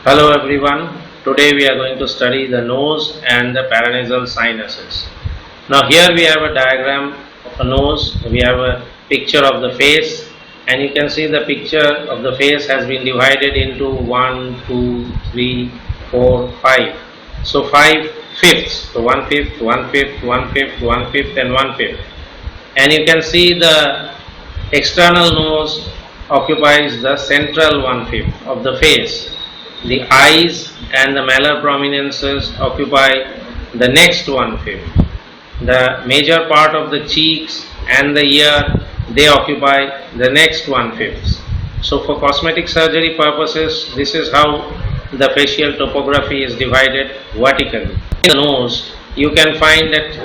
Hello everyone. Today we are going to study the nose and the paranasal sinuses. Now here we have a diagram of a nose. We have a picture of the face, and you can see the picture of the face has been divided into 1, 2, 3, 4, 5. So 5 fifths. So 1 fifth, 1 fifth, 1 fifth, 1 fifth and 1 fifth. And you can see the external nose occupies the central 1 fifth of the face. The eyes and the malar prominences occupy the next 1 fifth. The major part of the cheeks and the ear, they occupy the next 1 fifth. So for cosmetic surgery purposes, this is how the facial topography is divided vertically. In the nose, you can find that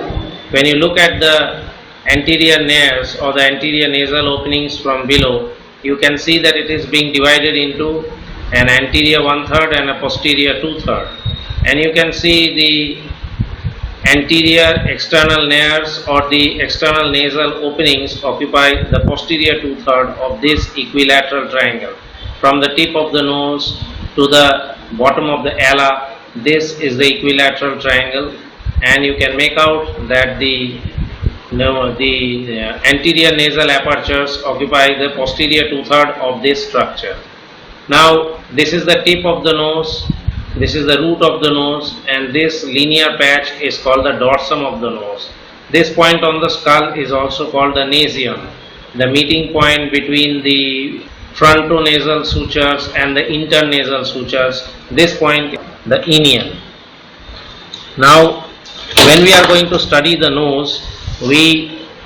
when you look at the anterior nares or the anterior nasal openings from below, you can see that it is being divided into an anterior 1/3 and a posterior 2/3. And you can see the anterior external nares or the external nasal openings occupy the posterior 2/3 of this equilateral triangle. From the tip of the nose to the bottom of the ala, this is the equilateral triangle, and you can make out that the anterior nasal apertures occupy the posterior 2/3 of this structure. Now this is the tip of the nose, this is the root of the nose, and this linear patch is called the dorsum of the nose. This point on the skull is also called the nasion, the meeting point between the frontonasal sutures and the internasal sutures. This point is the inion. Now when we are going to study the nose, we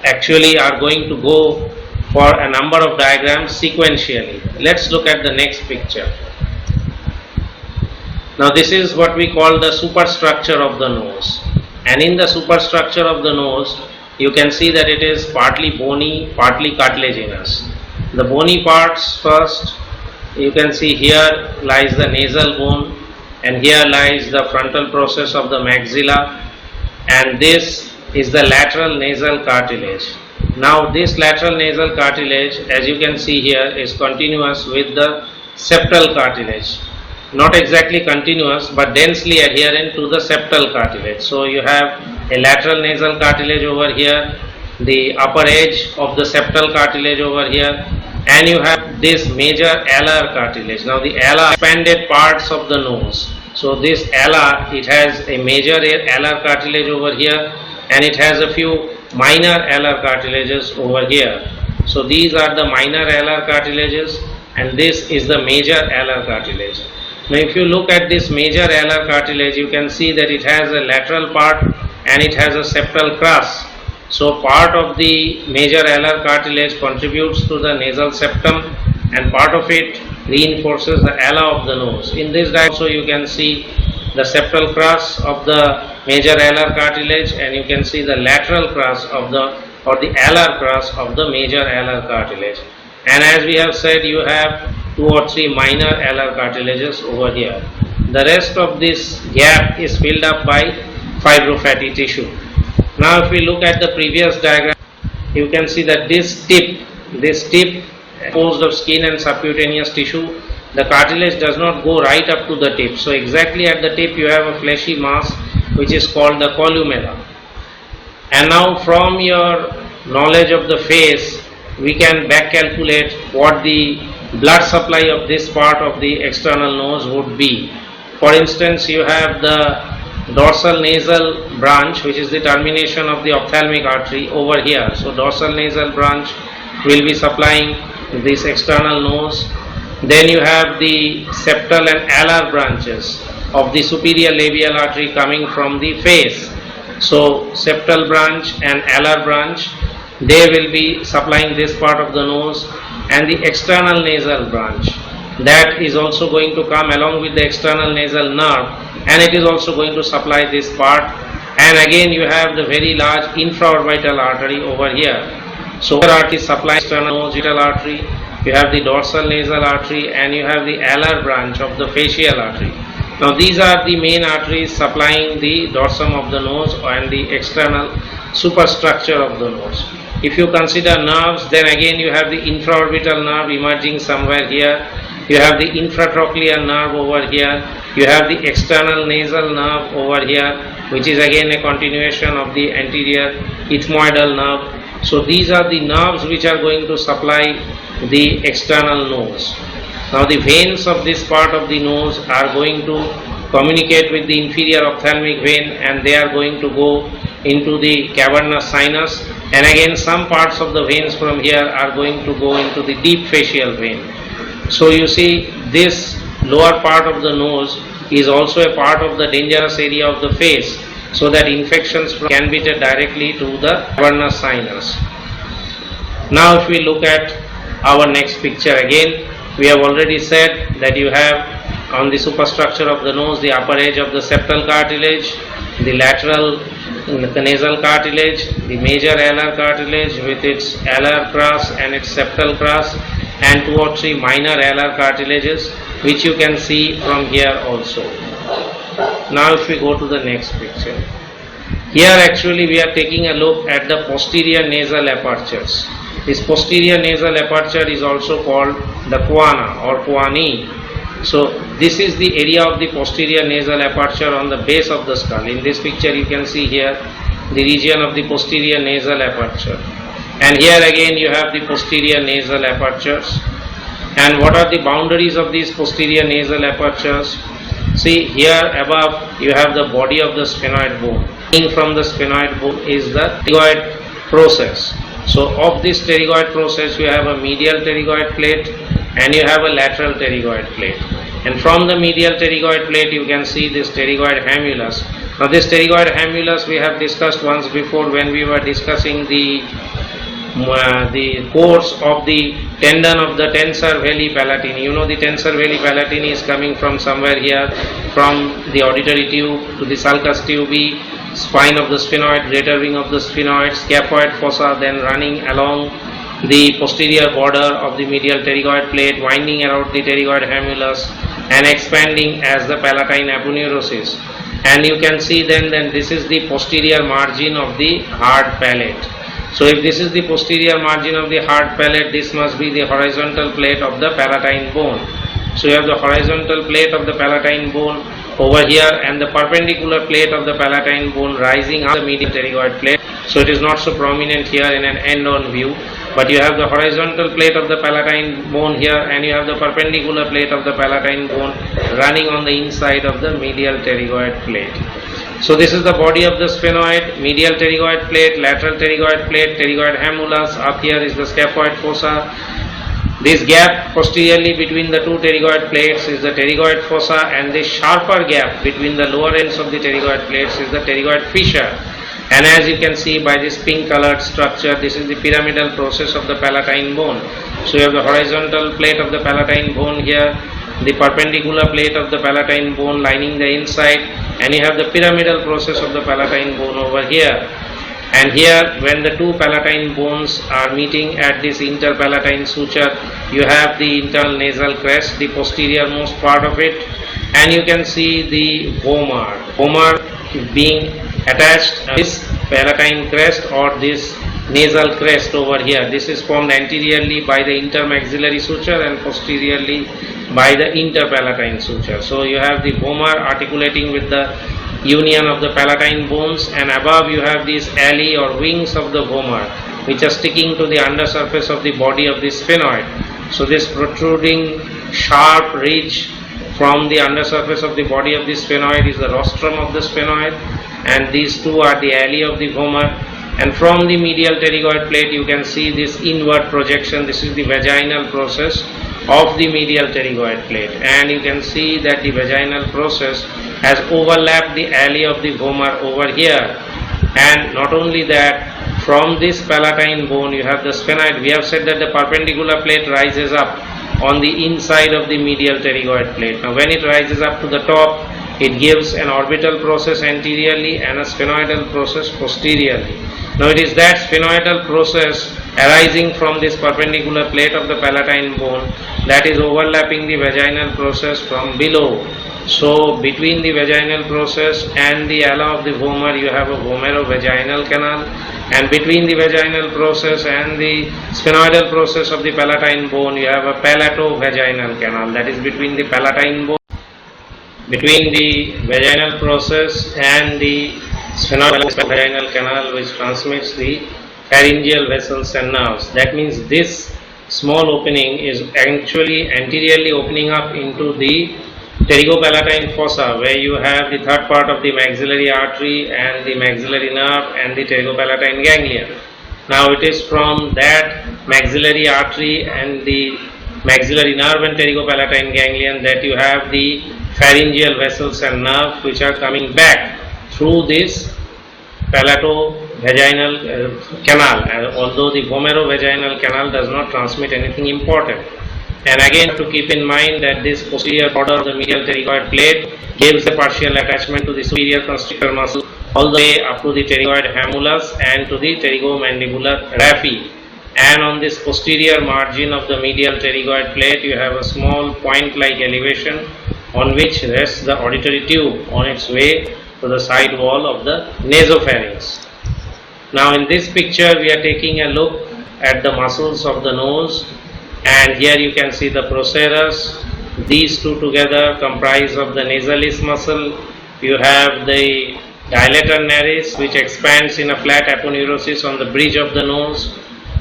actually are going to go for a number of diagrams sequentially. Let's look at the next picture. Now this is what we call the superstructure of the nose, and in the superstructure of the nose you can see that it is partly bony, partly cartilaginous. The bony parts first, you can see here lies the nasal bone, and here lies the frontal process of the maxilla, and this is the lateral nasal cartilage. Now this lateral nasal cartilage, as you can see here, is continuous with the septal cartilage. Not exactly continuous, but densely adherent to the septal cartilage. So you have a lateral nasal cartilage over here, the upper edge of the septal cartilage over here, and you have this major alar cartilage. Now the alar expanded parts of the nose. So this alar, it has a major alar cartilage over here, and it has a few minor alar cartilages over here. So these are the minor alar cartilages, and this is the major alar cartilage. Now if you look at this major alar cartilage, you can see that it has a lateral part and it has a septal crus. So part of the major alar cartilage contributes to the nasal septum, and part of it reinforces the ala of the nose. In this diagram also you can see the septal crus of the major alar cartilage, and you can see the lateral crus of the alar crus of the major alar cartilage. And as we have said, you have 2 or 3 minor alar cartilages over here. The rest of this gap is filled up by fibrofatty tissue. Now if we look at the previous diagram, you can see that this tip composed of skin and subcutaneous tissue, the cartilage does not go right up to the tip. So exactly at the tip you have a fleshy mass which is called the columella. And now from your knowledge of the face, we can back calculate what the blood supply of this part of the external nose would be. For instance, you have the dorsal nasal branch, which is the termination of the ophthalmic artery over here. So dorsal nasal branch will be supplying this external nose. Then you have the septal and alar branches of the superior labial artery coming from the face. So septal branch and alar branch, they will be supplying this part of the nose, and the external nasal branch, that is also going to come along with the external nasal nerve, and it is also going to supply this part. And again you have the very large infraorbital artery over here. So artery supplying external nosital artery, you have the dorsal nasal artery, and you have the alar branch of the facial artery. Now these are the main arteries supplying the dorsum of the nose and the external superstructure of the nose. If you consider nerves, then again you have the infraorbital nerve emerging somewhere here. you have the infratrochlear nerve over here, you have the external nasal nerve over here, which is again a continuation of the anterior ethmoidal nerve. So these are the nerves which are going to supply the external nose. Now the veins of this part of the nose are going to communicate with the inferior ophthalmic vein, and they are going to go into the cavernous sinus, and again some parts of the veins from here are going to go into the deep facial vein. So you see, this lower part of the nose is also a part of the dangerous area of the face, so that infections can be transmitted directly to the cavernous sinus. Now if we look at our next picture again, we have already said that you have on the superstructure of the nose the upper edge of the septal cartilage, the lateral nasal cartilage, the major alar cartilage with its alar crus and its septal crus, and 2 or 3 minor alar cartilages, which you can see from here also. Now if we go to the next picture, here actually we are taking a look at the posterior nasal apertures. This posterior nasal aperture is also called the choana or choani. So this is the area of the posterior nasal aperture on the base of the skull. In this picture you can see here the region of the posterior nasal aperture, and here again you have the posterior nasal apertures. And what are the boundaries of these posterior nasal apertures? See, here above you have the body of the sphenoid bone. In from the sphenoid bone is the pterygoid process. So of this pterygoid process you have a medial pterygoid plate and you have a lateral pterygoid plate. And from the medial pterygoid plate you can see this pterygoid hamulus. Now this pterygoid hamulus we have discussed once before when we were discussing the course of the tendon of the tensor veli palatini. You know the tensor veli palatini is coming from somewhere here, from the auditory tube to the sulcus tubi, spine of the sphenoid, greater wing of the sphenoid, scaphoid fossa, then running along the posterior border of the medial pterygoid plate, winding around the pterygoid hamulus and expanding as the palatine aponeurosis. And you can see then this is the posterior margin of the hard palate. So if this is the posterior margin of the hard palate, this must be the horizontal plate of the palatine bone. So you have the horizontal plate of the palatine bone over here and the perpendicular plate of the palatine bone rising up the medial pterygoid plate. So it is not so prominent here in an end-on view, but you have the horizontal plate of the palatine bone here and you have the perpendicular plate of the palatine bone running on the inside of the medial pterygoid plate. So this is the body of the sphenoid, medial pterygoid plate, lateral pterygoid plate, pterygoid hamulus, up here is the scaphoid fossa. This gap posteriorly between the two pterygoid plates is the pterygoid fossa, and this sharper gap between the lower ends of the pterygoid plates is the pterygoid fissure. And as you can see by this pink colored structure, this is the pyramidal process of the palatine bone. So you have the horizontal plate of the palatine bone here, the perpendicular plate of the palatine bone lining the inside, and you have the pyramidal process of the palatine bone over here. And here when the two palatine bones are meeting at this interpalatine suture, you have the internal nasal crest, the posterior most part of it, and you can see the vomer. Vomer being attached to this palatine crest or this nasal crest over here. This is formed anteriorly by the intermaxillary suture and posteriorly by the interpalatine suture. So you have the vomer articulating with the union of the palatine bones, and above you have these alae or wings of the vomer which are sticking to the undersurface of the body of the sphenoid. So this protruding sharp ridge from the undersurface of the body of the sphenoid is the rostrum of the sphenoid, and these two are the alae of the vomer. And from the medial pterygoid plate you can see this inward projection. This is the vaginal process of the medial pterygoid plate, and you can see that the vaginal process has overlapped the alae of the vomer over here. And not only that, from this palatine bone you have the sphenoid. We have said that the perpendicular plate rises up on the inside of the medial pterygoid plate. Now when it rises up to the top, it gives an orbital process anteriorly and a sphenoidal process posteriorly. Now it is that sphenoidal process arising from this perpendicular plate of the palatine bone that is overlapping the vaginal process from below. So between the vaginal process and the ala of the vomer you have a vomerovaginal canal, And between the vaginal process and the sphenoidal process of the palatine bone, you have a palato-vaginal canal, that is between the palatine bone, between the vaginal process and the sphenoidal vaginal canal, which transmits the pharyngeal vessels and nerves. That means this small opening is actually anteriorly opening up into the pterygopalatine fossa, where you have the third part of the maxillary artery and the maxillary nerve and the pterygopalatine ganglion. Now it is from that maxillary artery and the maxillary nerve and pterygopalatine ganglion that you have the pharyngeal vessels and nerve, which are coming back through this palato-vaginal canal, although the vomero-vaginal canal does not transmit anything important. And again, to keep in mind that this posterior border of the medial pterygoid plate gives a partial attachment to the superior constrictor muscle all the way up to the pterygoid hamulus and to the pterygomandibular raphe. And on this posterior margin of the medial pterygoid plate, you have a small point-like elevation on which rests the auditory tube on its way to the side wall of the nasopharynx. Now in this picture, we are taking a look at the muscles of the nose, and here you can see the procerus. These two together comprise of the nasalis muscle. You have the dilator nares, which expands in a flat aponeurosis on the bridge of the nose,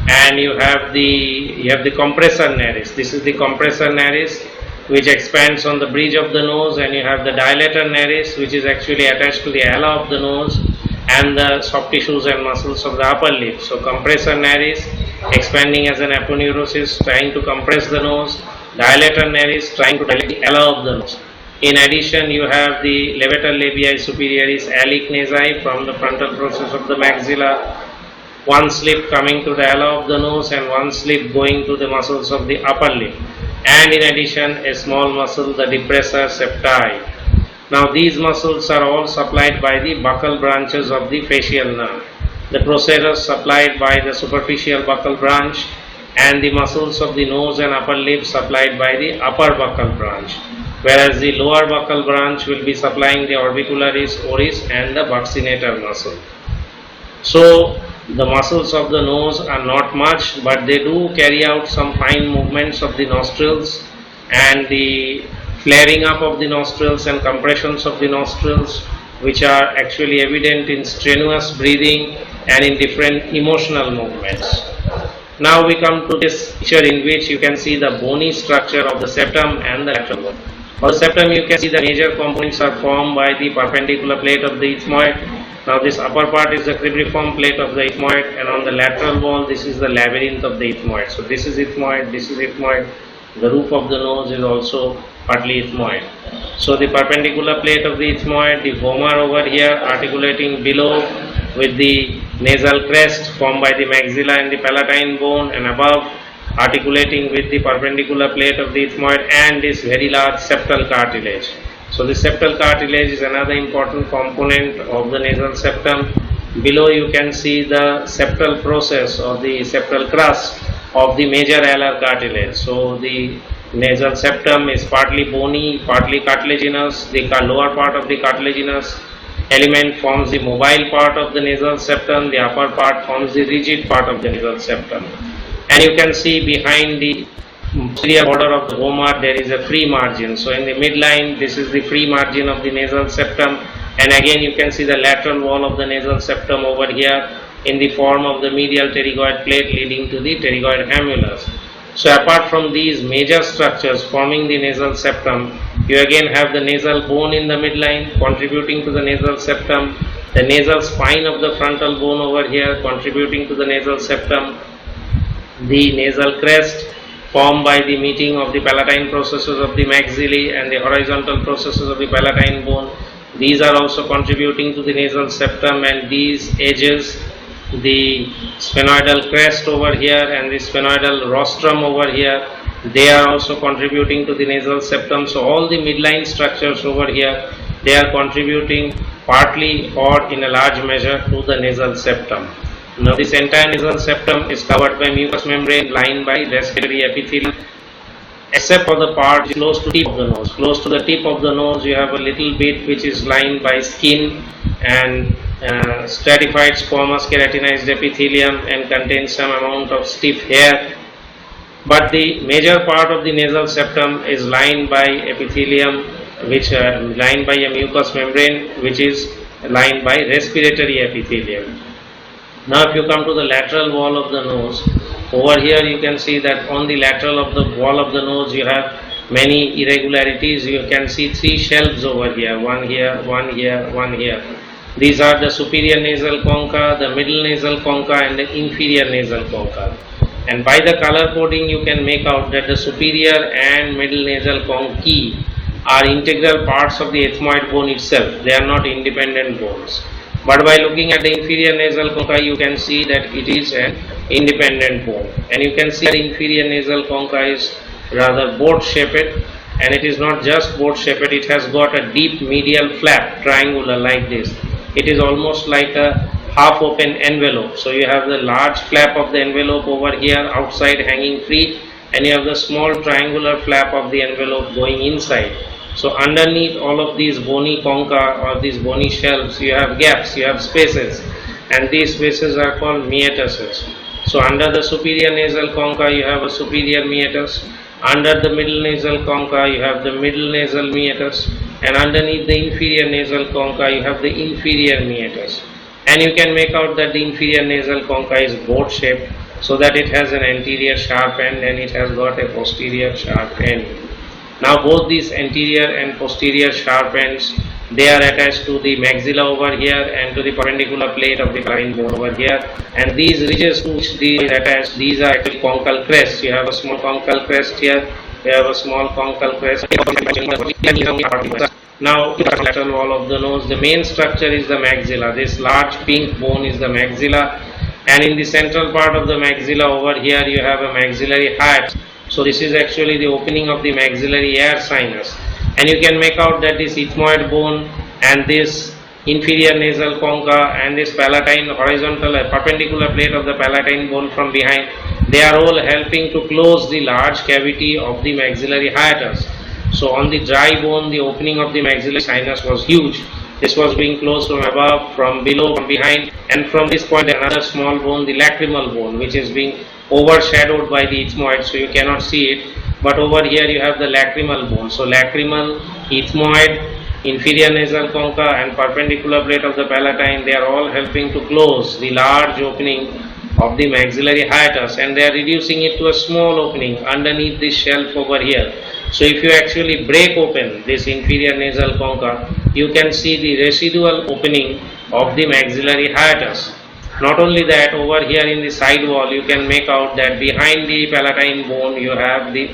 and you have the compressor nares. This is the compressor nares, which expands on the bridge of the nose, and you have the dilator nares, which is actually attached to the ala of the nose and the soft tissues and muscles of the upper lip. So compressor nares expanding as an aponeurosis, trying to compress the nose, dilator nares trying to dilate the ala of the nose. In addition, you have the levator labii superioris alic nasi from the frontal process of the maxilla, one slip coming to the ala of the nose and one slip going to the muscles of the upper lip, and in addition a small muscle, the depressor septi. Now these muscles are all supplied by the buccal branches of the facial nerve. The procerus supplied by the superficial buccal branch, and the muscles of the nose and upper lip supplied by the upper buccal branch, whereas the lower buccal branch will be supplying the orbicularis oris and the buccinator muscle. So the muscles of the nose are not much, but they do carry out some fine movements of the nostrils, and the flaring up of the nostrils and compressions of the nostrils, which are actually evident in strenuous breathing and in different emotional movements. Now we come to this picture in which you can see the bony structure of the septum and the lateral wall. For the septum, you can see the major components are formed by the perpendicular plate of the ethmoid. Now this upper part is the cribriform plate of the ethmoid, and on the lateral wall this is the labyrinth of the ethmoid. So this is ethmoid, this is ethmoid. The roof of the nose is also partly ethmoid. So the perpendicular plate of the ethmoid, the vomer over here articulating below with the nasal crest formed by the maxilla and the palatine bone, and above articulating with the perpendicular plate of the ethmoid and this very large septal cartilage. So the septal cartilage is another important component of the nasal septum. Below you can see the septal process or the septal crust of the major alar cartilage. So the nasal septum is partly bony, partly cartilaginous. The lower part of the cartilaginous element forms the mobile part of the nasal septum. The upper part forms the rigid part of the nasal septum. And you can see behind the posterior border of the vomer there is a free margin. So in the midline, this is the free margin of the nasal septum, and again you can see the lateral wall of the nasal septum over here in the form of the medial pterygoid plate leading to the pterygoid hamulus. So apart from these major structures forming the nasal septum, you again have the nasal bone in the midline contributing to the nasal septum, the nasal spine of the frontal bone over here contributing to the nasal septum, the nasal crest formed by the meeting of the palatine processes of the maxillae and the horizontal processes of the palatine bone. These are also contributing to the nasal septum, and these edges, the sphenoidal crest over here and the sphenoidal rostrum over here, they are also contributing to the nasal septum. So all the midline structures over here, they are contributing partly or in a large measure to the nasal septum. Now this entire nasal septum is covered by mucous membrane lined by respiratory epithelium, except for the part close to the tip of the nose. Close to the tip of the nose you have a little bit which is lined by skin, and stratified squamous keratinized epithelium and contains some amount of stiff hair. But the major part of the nasal septum is lined by epithelium, which lined by a mucous membrane, which is lined by respiratory epithelium. Now, if you come to the lateral wall of the nose, over here you can see that on the lateral of the wall of the nose you have many irregularities. You can see three shelves over here, one here, one here, one here. These are the superior nasal concha, the middle nasal concha, and the inferior nasal concha. And by the color coding you can make out that the superior and middle nasal conchae are integral parts of the ethmoid bone itself. They are not independent bones. But by looking at the inferior nasal concha you can see that it is an independent bone. And you can see the inferior nasal concha is rather boat shaped, and it is not just boat shaped, it has got a deep medial flap, triangular like this. It is almost like a half open envelope. So you have the large flap of the envelope over here outside hanging free, and you have the small triangular flap of the envelope going inside. So underneath all of these bony concha or these bony shelves you have gaps, you have spaces, and these spaces are called meatuses. So under the superior nasal concha you have a superior meatus, under the middle nasal concha you have the middle nasal meatus, and underneath the inferior nasal concha you have the inferior meatus. And you can make out that the inferior nasal concha is boat shaped, so that it has an anterior sharp end and it has got a posterior sharp end. Now both these anterior and posterior sharp ends, they are attached to the maxilla over here and to the perpendicular plate of the palatine bone over here, and these ridges to which these are attached, these are actually conchal crests. You have a small conchal crest here, you have a small conchal crest. Now, the lateral wall of the nose, the main structure is the maxilla. This large pink bone is the maxilla, and in the central part of the maxilla over here you have a maxillary hiatus. So this is actually the opening of the maxillary air sinus, and you can make out that this ethmoid bone and this inferior nasal concha and this palatine horizontal perpendicular plate of the palatine bone from behind, they are all helping to close the large cavity of the maxillary hiatus. So on the dry bone, the opening of the maxillary sinus was huge. This was being closed from above, from below, from behind, and from this point another small bone, the lacrimal bone, which is being overshadowed by the ethmoid, so you cannot see it. But over here you have the lacrimal bone. So lacrimal, ethmoid, inferior nasal concha, and perpendicular plate of the palatine, they are all helping to close the large opening of the maxillary hiatus, and they are reducing it to a small opening underneath this shelf over here. So if you actually break open this inferior nasal concha, you can see the residual opening of the maxillary hiatus. Not only that, over here in the side wall you can make out that behind the palatine bone you have the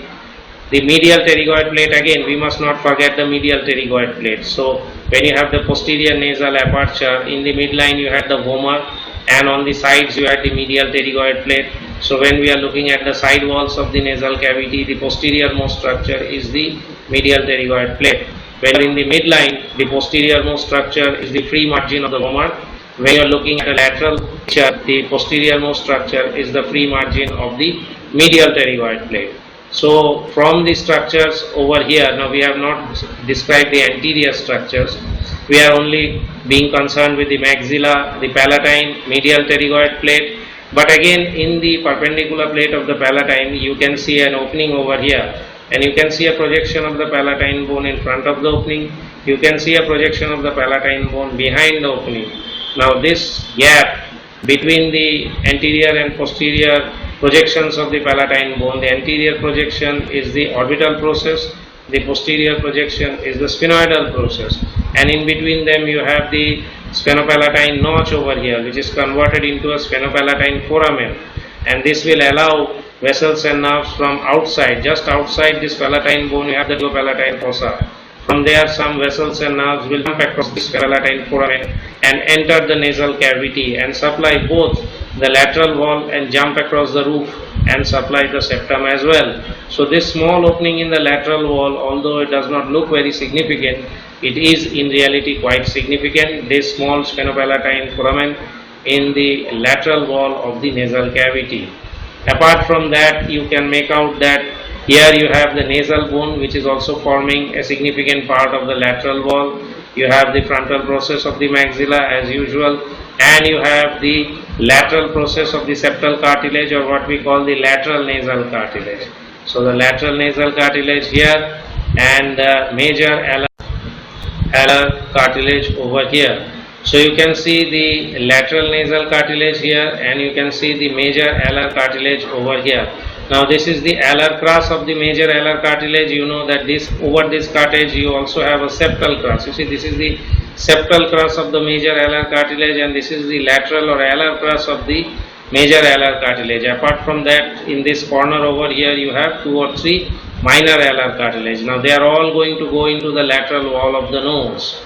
medial pterygoid plate. Again, we must not forget the medial pterygoid plate. So when you have the posterior nasal aperture, in the midline you had the vomer, and on the sides you had the medial pterygoid plate. So when we are looking at the side walls of the nasal cavity, the posterior most structure is the medial pterygoid plate. When in the midline, the posterior most structure is the free margin of the vomer. When you are looking at a lateral picture, the posterior most structure is the free margin of the medial pterygoid plate. So from the structures over here, now we have not described the anterior structures. We are only being concerned with the maxilla, the palatine, medial pterygoid plate. But again, in the perpendicular plate of the palatine, you can see an opening over here, and you can see a projection of the palatine bone in front of the opening. You can see a projection of the palatine bone behind the opening. Now this gap between the anterior and posterior projections of the palatine bone, the anterior projection is the orbital process, the posterior projection is the sphenoidal process, and in between them you have the sphenopalatine notch over here, which is converted into a sphenopalatine foramen, and this will allow vessels and nerves from outside. Just outside this palatine bone you have the duopalatine fossa. From there some vessels and nerves will jump across this palatine foramen and enter the nasal cavity and supply both the lateral wall and jump across the roof and supply the septum as well. So this small opening in the lateral wall, although it does not look very significant, it is in reality quite significant. This small sphenopalatine foramen in the lateral wall of the nasal cavity. Apart from that, you can make out that here you have the nasal bone, which is also forming a significant part of the lateral wall. You have the frontal process of the maxilla as usual, and you have the lateral process of the septal cartilage, or what we call the lateral nasal cartilage. So the lateral nasal cartilage here, and the major alar cartilage over here. So you can see the lateral nasal cartilage here, and you can see the major alar cartilage over here. Now this is the alar crus of the major alar cartilage. You know that this over this cartilage you also have a septal crus. You see, this is the septal crus of the major alar cartilage, and this is the lateral or alar crus of the major alar cartilage. Apart from that, in this corner over here you have 2 or 3 minor alar cartilage. Now they are all going to go into the lateral wall of the nose.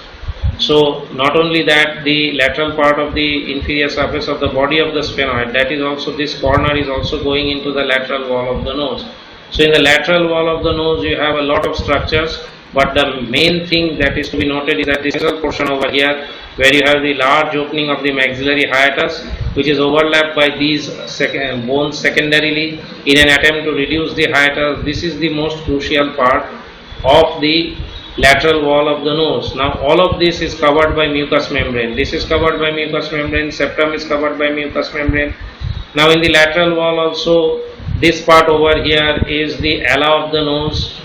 So not only that, the lateral part of the inferior surface of the body of the sphenoid, that is also, this corner is also going into the lateral wall of the nose. So in the lateral wall of the nose you have a lot of structures, but the main thing that is to be noted is that this nasal portion over here, where you have the large opening of the maxillary hiatus, which is overlapped by these bones secondarily in an attempt to reduce the hiatus. This is the most crucial part of the lateral wall of the nose. Now all of this is covered by mucous membrane. This is covered by mucous membrane, septum is covered by mucous membrane. Now in the lateral wall also, this part over here is the ala of the nose,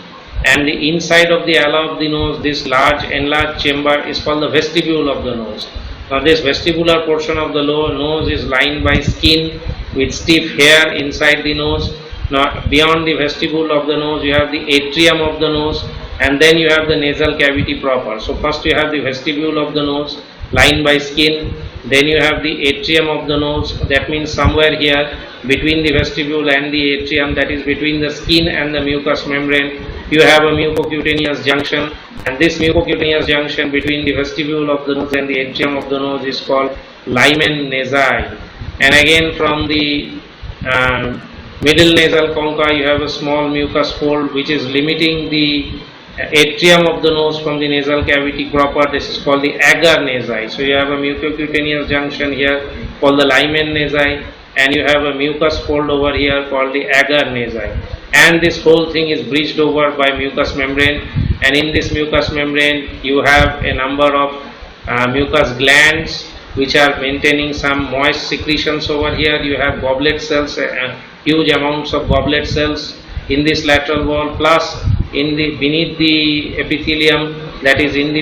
and the inside of the ala of the nose, this large enlarged chamber is called the vestibule of the nose. Now this vestibular portion of the lower nose is lined by skin with stiff hair inside the nose. Now beyond the vestibule of the nose you have the atrium of the nose, and then you have the nasal cavity proper. So first you have the vestibule of the nose lined by skin, then you have the atrium of the nose, that means somewhere here between the vestibule and the atrium, that is between the skin and the mucous membrane, you have a mucocutaneous junction, and this mucocutaneous junction between the vestibule of the nose and the atrium of the nose is called limen nasi. And again from the middle nasal concha you have a small mucous fold which is limiting the atrium of the nose from the nasal cavity proper. This is called the agar nasi. So you have a mucocutaneous junction here called the limen nasi, and you have a mucous fold over here called the agar nasi, and this whole thing is bridged over by mucous membrane, and in this mucous membrane you have a number of mucous glands which are maintaining some moist secretions over here. You have goblet cells, huge amounts of goblet cells in this lateral wall, plus in the beneath the epithelium, that is in the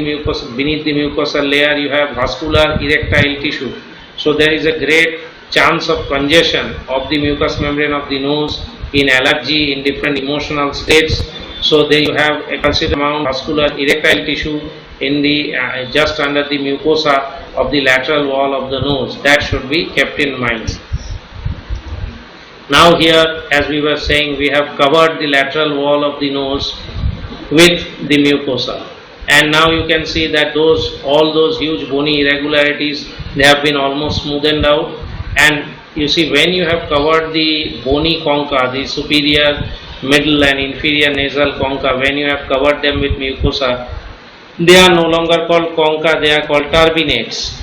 beneath the mucosal layer, you have vascular erectile tissue. So there is a great chance of congestion of the mucous membrane of the nose in allergy, in different emotional states. So there you have a considerable amount of vascular erectile tissue in the just under the mucosa of the lateral wall of the nose. That should be kept in mind. Now here, as we were saying, we have covered the lateral wall of the nose with the mucosa, and now you can see that all those huge bony irregularities, they have been almost smoothened out. And you see, when you have covered the bony concha, the superior, middle and inferior nasal concha, when you have covered them with mucosa, they are no longer called concha, they are called turbinates.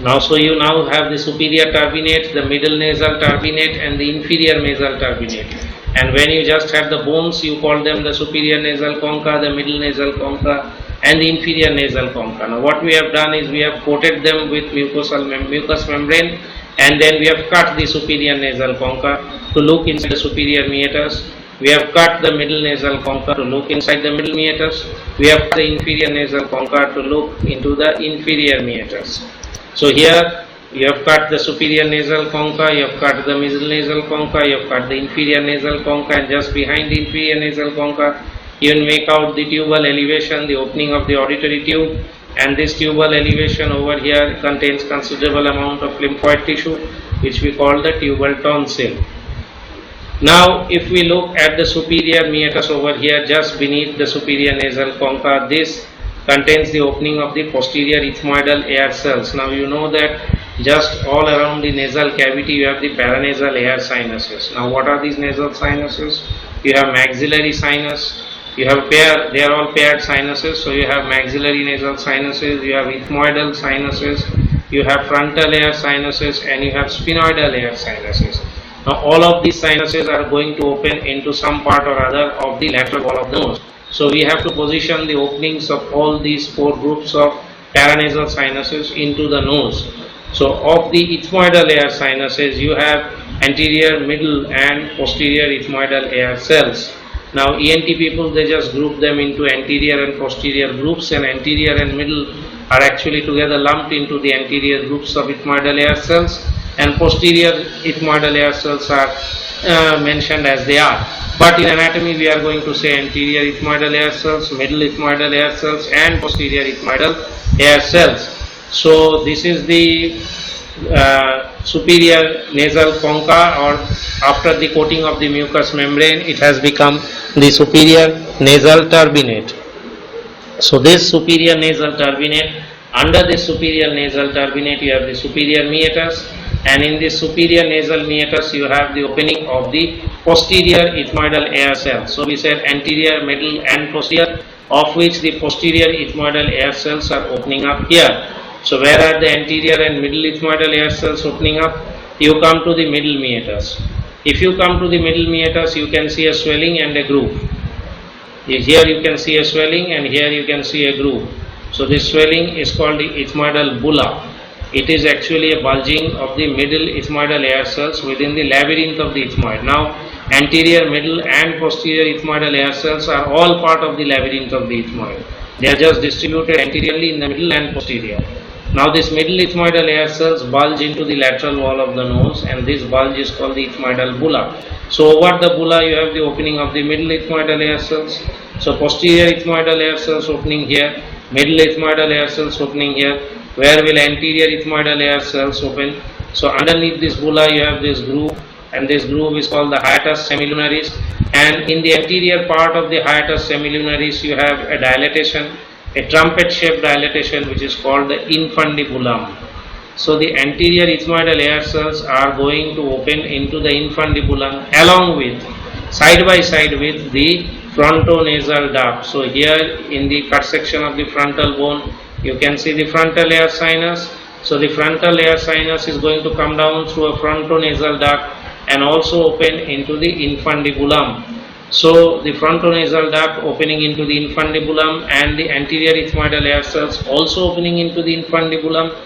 Now, so you now have the superior turbinate, the middle nasal turbinate and the inferior nasal turbinate. And when you just had the bones, you call them the superior nasal concha, the middle nasal concha and the inferior nasal concha. Now what we have done is we have coated them with mucous membrane, and then we have cut the superior nasal concha to look inside the superior meatus. We have cut the middle nasal concha to look inside the middle meatus. We have cut the inferior nasal concha to look into the inferior meatus. So here you have cut the superior nasal concha, you have cut the middle nasal concha, you have cut the inferior nasal concha, and just behind the inferior nasal concha you will make out the tubal elevation, the opening of the auditory tube, and this tubal elevation over here contains considerable amount of lymphoid tissue which we call the tubal tonsil. Now if we look at the superior meatus over here, just beneath the superior nasal concha, this contains the opening of the posterior ethmoidal air cells. Now you know that just all around the nasal cavity you have the paranasal air sinuses. Now what are these nasal sinuses? You have maxillary sinus, you have they are all paired sinuses. So you have maxillary nasal sinuses, you have ethmoidal sinuses, you have frontal air sinuses, and you have sphenoidal air sinuses. Now all of these sinuses are going to open into some part or other of the lateral wall of the nose. So we have to position the openings of all these four groups of paranasal sinuses into the nose. So of the ethmoidal air sinuses, you have anterior, middle and posterior ethmoidal air cells. Now ENT people, they just group them into anterior and posterior groups, and anterior and middle are actually together lumped into the anterior groups of ethmoidal air cells, and posterior ethmoidal air cells are mentioned as they are. But in anatomy we are going to say anterior ethmoidal air cells, middle ethmoidal air cells and posterior ethmoidal air cells. So this is the superior nasal concha, or after the coating of the mucous membrane it has become the superior nasal turbinate. So this superior nasal turbinate, under this superior nasal turbinate you have the superior meatus, and in this superior nasal meatus you have the opening of the posterior ethmoidal air cells. So we said anterior, middle and posterior, of which the posterior ethmoidal air cells are opening up here. So where are the anterior and middle ethmoidal air cells opening up? You come to the middle meatus. If you come to the middle meatus, you can see a swelling and a groove. Here you can see a swelling and here you can see a groove. So this swelling is called the ethmoidal bulla. It is actually a bulging of the middle ethmoidal air cells within the labyrinth of the ethmoid. Now anterior, middle and posterior ethmoidal air cells are all part of the labyrinth of the ethmoid. They are just distributed anteriorly in the middle and posterior. Now this middle ethmoidal air cells bulge into the lateral wall of the nose, and this bulge is called the ethmoidal bulla. So over the bulla you have the opening of the middle ethmoidal air cells. So posterior ethmoidal air cells opening here, middle ethmoidal air cells opening here. Where will anterior ethmoidal air cells open? So underneath this bulla you have this groove, and this groove is called the hiatus semilunaris, and in the anterior part of the hiatus semilunaris you have a dilatation, a trumpet shaped dilatation, which is called the infundibulum. So the anterior ethmoidal air cells are going to open into the infundibulum along with, side by side with the frontonasal duct. So here in the cut section of the frontal bone you can see the frontal air sinus. So the frontal air sinus is going to come down through a frontonasal duct and also open into the infundibulum. So the frontonasal duct opening into the infundibulum and the anterior ethmoidal air cells also opening into the infundibulum,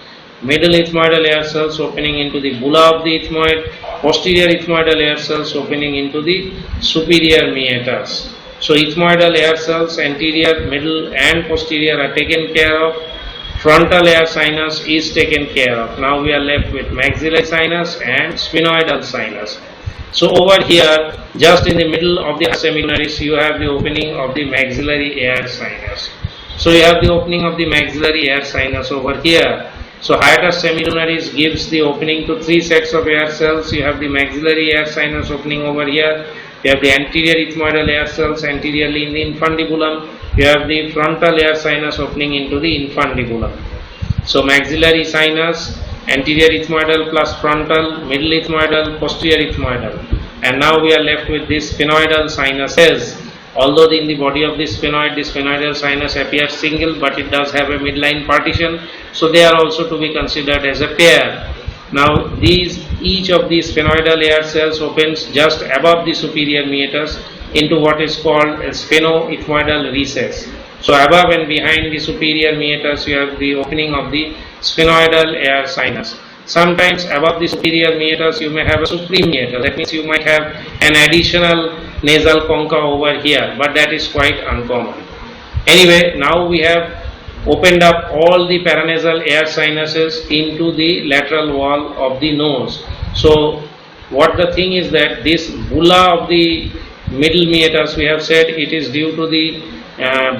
middle ethmoidal air cells opening into the bulla of the ethmoid, posterior ethmoidal air cells opening into the superior meatus. So ethmoidal air cells anterior, middle and posterior are taken care of. Frontal air sinus is taken care of. Now we are left with maxillary sinus and sphenoidal sinus. So over here, just in the middle of the semilunaris, you have the opening of the maxillary air sinus. So you have the opening of the maxillary air sinus over here. So hiatus semilunaris gives the opening to three sets of air cells. You have the maxillary air sinus opening over here. You have the anterior ethmoidal air cells anteriorly in the infundibulum. You have the frontal air sinus opening into the infundibulum. So maxillary sinus, anterior ethmoidal plus frontal, middle ethmoidal, posterior ethmoidal. And now we are left with these sphenoidal sinuses. Although in the body of this sphenoidal sinus appears single, but it does have a midline partition. So they are also to be considered as a pair. Now each of these sphenoidal air cells opens just above the superior meatus into what is called a sphenoethmoidal recess. So above and behind the superior meatus you have the opening of the sphenoidal air sinus. Sometimes above the superior meatus you may have a supreme meatus. That means you might have an additional nasal concha over here, but that is quite uncommon. Anyway, now we have opened up all the paranasal air sinuses into the lateral wall of the nose. So what the thing is that this bulla of the middle meatus, we have said it is due to the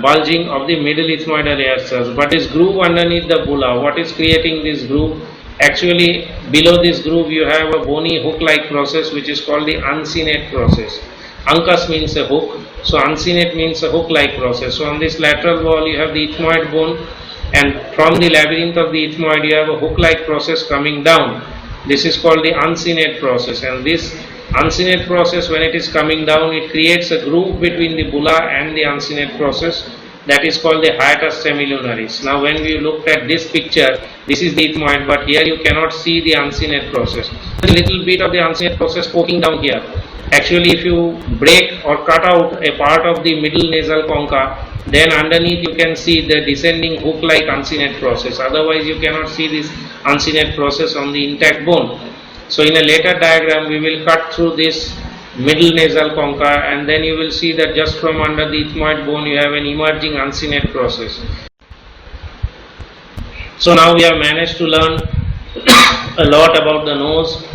bulging of the middle ethmoidal air cells, but this groove underneath the bulla, what is creating this groove? Actually below this groove you have a bony hook like process which is called the uncinate process. Uncus means a hook, so uncinate means a hook like process. So on this lateral wall you have the ethmoid bone, and from the labyrinth of the ethmoid you have a hook like process coming down. This is called the uncinate process, and this uncinate process, when it is coming down, it creates a groove between the bulla and the uncinate process. That is called the hiatus semilunaris. Now when we looked at this picture, this is the ethmoid, but here you cannot see the uncinate process. A little bit of the uncinate process poking down here, Actually, if you break or cut out a part of the middle nasal concha, then underneath you can see the descending hook-like uncinate process. Otherwise, you cannot see this uncinate process on the intact bone. So, in a later diagram, we will cut through this middle nasal concha, and then you will see that just from under the ethmoid bone, you have an emerging uncinate process. So, now we have managed to learn a lot about the nose.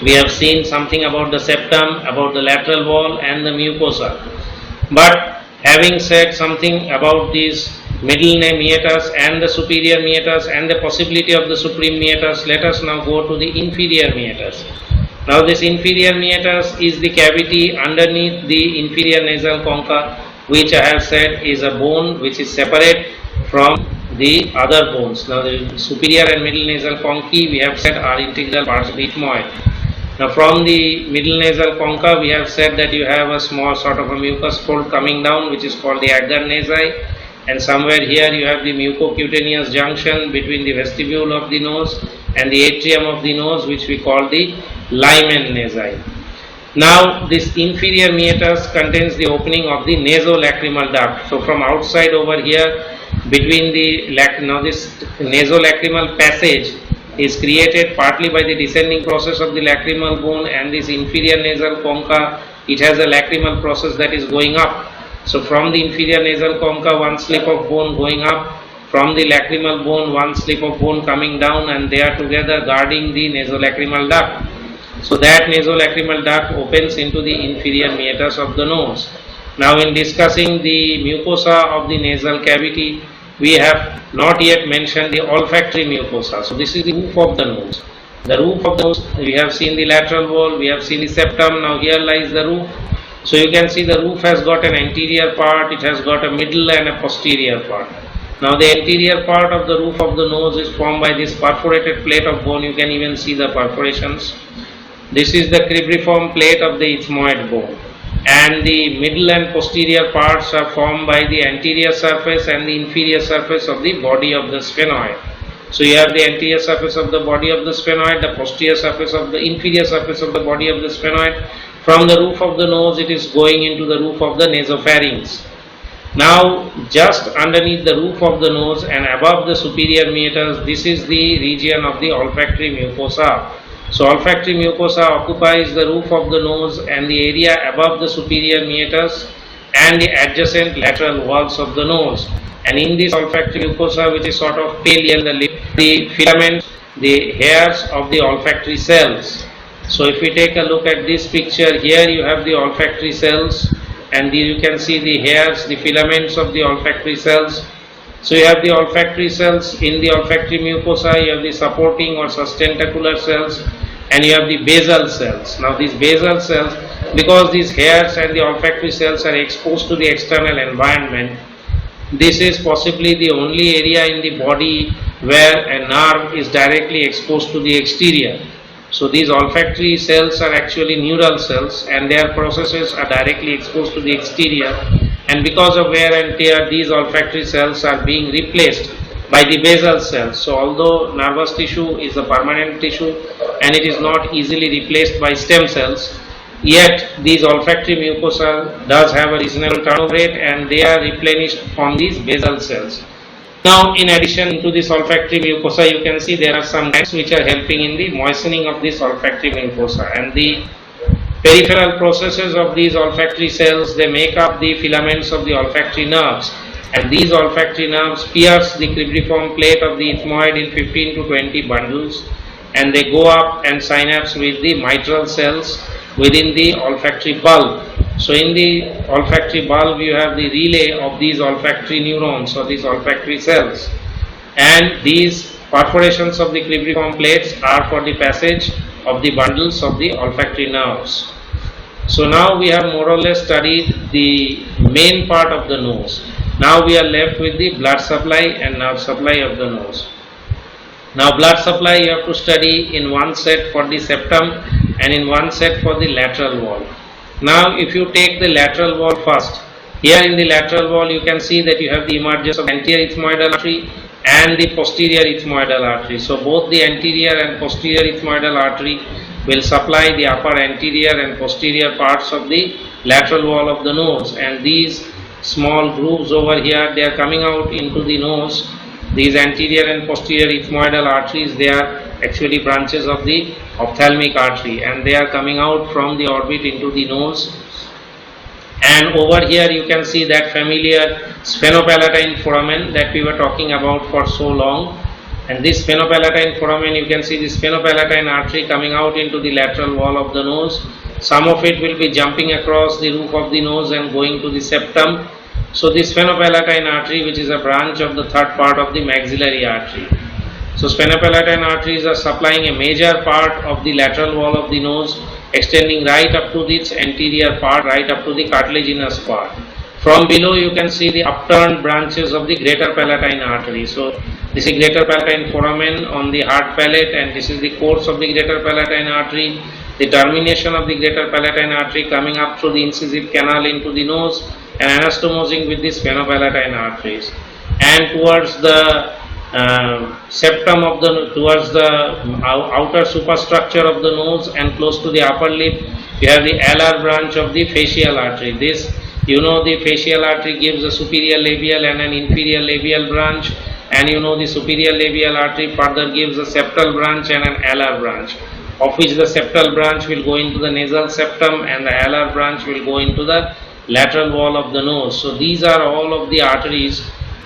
We have seen something about the septum, about the lateral wall and the mucosa. But having said something about these middle meatus and the superior meatus and the possibility of the supreme meatus, let us now go to the inferior meatus. Now this inferior meatus is the cavity underneath the inferior nasal concha, which I have said is a bone which is separate from the other bones. Now the superior and middle nasal conchae we have said are integral parts of the ethmoid. Now from the middle nasal concha we have said that you have a small sort of a mucus fold coming down, which is called the agar nasi, and somewhere here you have the mucocutaneous junction between the vestibule of the nose and the atrium of the nose, which we call the Lyman nasi. Now this inferior meatus contains the opening of the nasolacrimal duct. So from outside over here between the now this nasolacrimal passage is created partly by the descending process of the lacrimal bone and this inferior nasal concha. It has a lacrimal process that is going up. So from the inferior nasal concha one slip of bone going up, from the lacrimal bone one slip of bone coming down, and they are together guarding the nasolacrimal duct. So that nasolacrimal duct opens into the inferior meatus of the nose. Now in discussing the mucosa of the nasal cavity, we have not yet mentioned the olfactory mucosa. So this is the roof of the nose. The roof of the nose, we have seen the lateral wall, we have seen the septum, now here lies the roof. So you can see the roof has got an anterior part, it has got a middle and a posterior part. Now the anterior part of the roof of the nose is formed by this perforated plate of bone. You can even see the perforations. This is the cribriform plate of the ethmoid bone, and the middle and posterior parts are formed by the anterior surface and the inferior surface of the body of the sphenoid. So you have the anterior surface of the body of the sphenoid, the posterior surface of the inferior surface of the body of the sphenoid. From the roof of the nose it is going into the roof of the nasopharynx. Now just underneath the roof of the nose and above the superior meatus, this is the region of the olfactory mucosa. So olfactory mucosa occupies the roof of the nose and the area above the superior meatus and the adjacent lateral walls of the nose. And in this olfactory mucosa, which is sort of pale yellow, the filaments, the hairs of the olfactory cells. So if we take a look at this picture, here you have the olfactory cells, and here you can see the hairs, the filaments of the olfactory cells. So you have the olfactory cells. In the olfactory mucosa you have the supporting or sustentacular cells, and you have the basal cells. Now these basal cells, because these hairs and the olfactory cells are exposed to the external environment, this is possibly the only area in the body where a nerve is directly exposed to the exterior. So these olfactory cells are actually neural cells, and their processes are directly exposed to the exterior, and because of wear and tear these olfactory cells are being replaced by the basal cells. So although nervous tissue is a permanent tissue and it is not easily replaced by stem cells, yet these olfactory mucosa does have a reasonable turnover rate and they are replenished from these basal cells. Now in addition to this olfactory mucosa, you can see there are some glands which are helping in the moistening of this olfactory mucosa, and the peripheral processes of these olfactory cells, they make up the filaments of the olfactory nerves, and these olfactory nerves pierce the cribriform plate of the ethmoid in 15 to 20 bundles, and they go up and synapse with the mitral cells within the olfactory bulb. So in the olfactory bulb you have the relay of these olfactory neurons or these olfactory cells, and these perforations of the cribriform plates are for the passage of the bundles of the olfactory nerves. So now we have more or less studied the main part of the nose. Now we are left with the blood supply and nerve supply of the nose. Now blood supply you have to study in one set for the septum and in one set for the lateral wall. Now if you take the lateral wall first, here in the lateral wall you can see that you have the emergence of anterior ethmoidal artery and the posterior ethmoidal artery. So both the anterior and posterior ethmoidal artery will supply the upper anterior and posterior parts of the lateral wall of the nose, and these small grooves over here, they are coming out into the nose. These anterior and posterior ethmoidal arteries, they are actually branches of the ophthalmic artery, and they are coming out from the orbit into the nose. And over here you can see that familiar sphenopalatine foramen that we were talking about for so long. And this sphenopalatine foramen, you can see this sphenopalatine artery coming out into the lateral wall of the nose. Some of it will be jumping across the roof of the nose and going to the septum. So this sphenopalatine artery, which is a branch of the third part of the maxillary artery. So sphenopalatine arteries are supplying a major part of the lateral wall of the nose, extending right up to its anterior part, right up to the cartilaginous part. From below you can see the upturned branches of the greater palatine artery. So this is greater palatine foramen on the hard palate, and this is the course of the greater palatine artery. The termination of the greater palatine artery coming up through the incisive canal into the nose and anastomosing with the sphenopalatine arteries. And towards the septum of the, towards the outer superstructure of the nose and close to the upper lip, you have the alar branch of the facial artery. This, you know, the facial artery gives a superior labial and an inferior labial branch, and you know the superior labial artery further gives a septal branch and an alar branch, of which the septal branch will go into the nasal septum and the alar branch will go into the lateral wall of the nose. So these are all of the arteries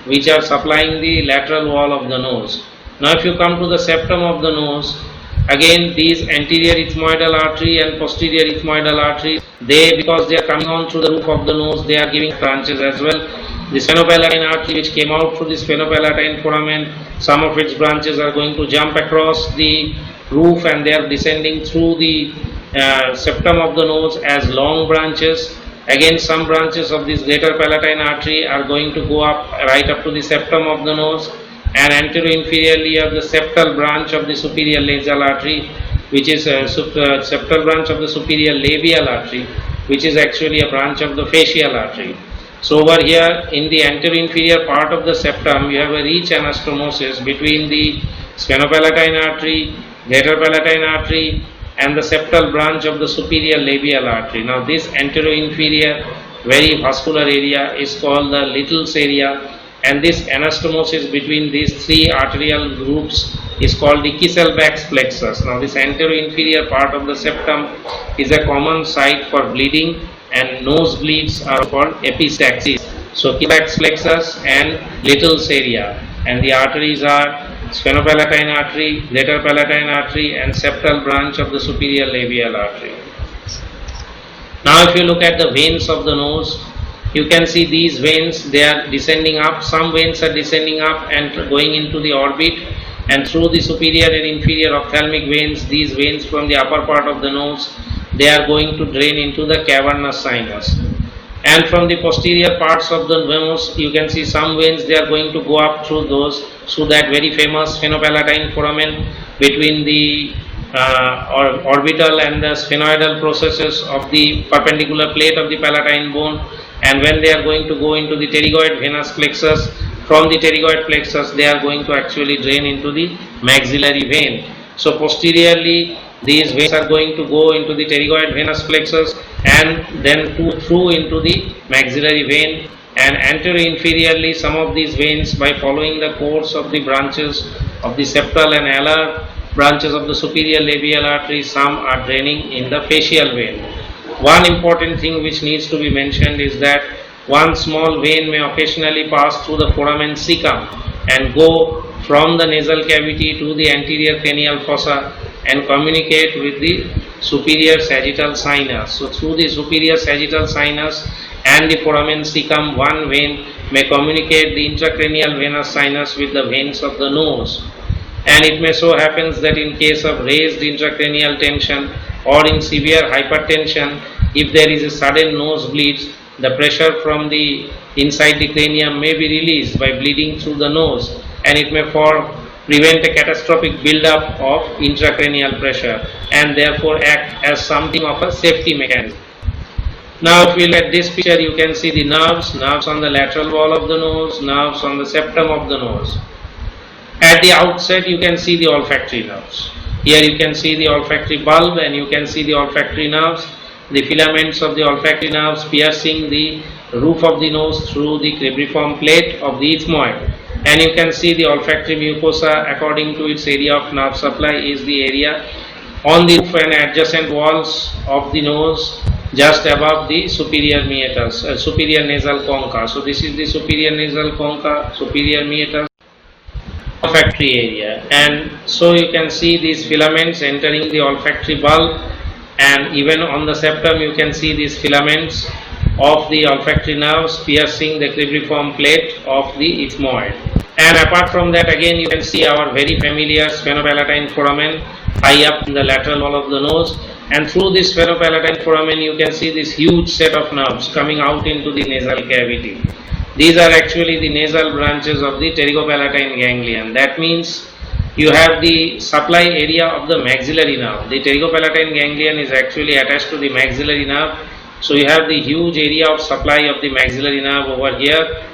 which are supplying the lateral wall of the nose. Now if you come to the septum of the nose, again these anterior ethmoidal artery and posterior ethmoidal arteries, they, because they are coming on through the roof of the nose, they are giving branches as well. The sphenopalatine artery which came out through the sphenopalatine foramen, some of its branches are going to jump across the roof and they are descending through the septum of the nose as long branches. Again, some branches of this greater palatine artery are going to go up right up to the septum of the nose, and anterior-inferiorly of the septal branch of the superior nasal artery, which is a septal branch of the superior labial artery, which is actually a branch of the facial artery. So over here in the anterior-inferior part of the septum, you have a rich anastomosis between the sphenopalatine artery, greater palatine artery, and the septal branch of the superior labial artery. Now this anterior-inferior very vascular area is called the Little's area, and this anastomosis between these three arterial groups is called the Kisselbach's plexus. Now this anterior-inferior part of the septum is a common site for bleeding, and nosebleeds are called epistaxis. So Kisselbach's plexus and Little's area, and the arteries are sphenopalatine artery, greater palatine artery, and septal branch of the superior labial artery. Now if you look at the veins of the nose, you can see these veins, they are descending up. Some veins are descending up and going into the orbit, and through the superior and inferior ophthalmic veins, these veins from the upper part of the nose, they are going to drain into the cavernous sinus. And from the posterior parts of the nose, you can see some veins, they are going to go up through those, through that very famous sphenopalatine foramen between the orbital and the sphenoidal processes of the perpendicular plate of the palatine bone. And when they are going to go into the pterygoid venous plexus, from the pterygoid plexus they are going to actually drain into the maxillary vein. So posteriorly these veins are going to go into the pterygoid venous plexus and then through into the maxillary vein, and anterior-inferiorly some of these veins, by following the course of the branches of the septal and alar branches of the superior labial artery, some are draining in the facial vein. One important thing which needs to be mentioned is that one small vein may occasionally pass through the foramen cecum and go from the nasal cavity to the anterior cranial fossa and communicate with the superior sagittal sinus. So through the superior sagittal sinus and the foramen cecum, one vein may communicate the intracranial venous sinus with the veins of the nose. And it may so happens that in case of raised intracranial tension or in severe hypertension, if there is a sudden nosebleed, the pressure from the inside the cranium may be released by bleeding through the nose, and it may prevent a catastrophic build-up of intracranial pressure and therefore act as something of a safety mechanism. Now if we look at this picture, you can see the nerves on the lateral wall of the nose, nerves on the septum of the nose. At the outset you can see the olfactory nerves. Here you can see the olfactory bulb and you can see the olfactory nerves, the filaments of the olfactory nerves piercing the roof of the nose through the cribriform plate of the ethmoid. And you can see the olfactory mucosa according to its area of nerve supply is the area on the roof and adjacent walls of the nose just above the superior meatus, superior nasal concha. So this is the superior nasal concha, superior meatus, olfactory area, and so you can see these filaments entering the olfactory bulb, and even on the septum you can see these filaments of the olfactory nerves piercing the cribriform plate of the ethmoid. And apart from that, again you can see our very familiar sphenopalatine foramen high up in the lateral wall of the nose, and through this sphenopalatine foramen you can see this huge set of nerves coming out into the nasal cavity. These are actually the nasal branches of the pterygopalatine ganglion. That means you have the supply area of the maxillary nerve. The pterygopalatine ganglion is actually attached to the maxillary nerve. So you have the huge area of supply of the maxillary nerve over here.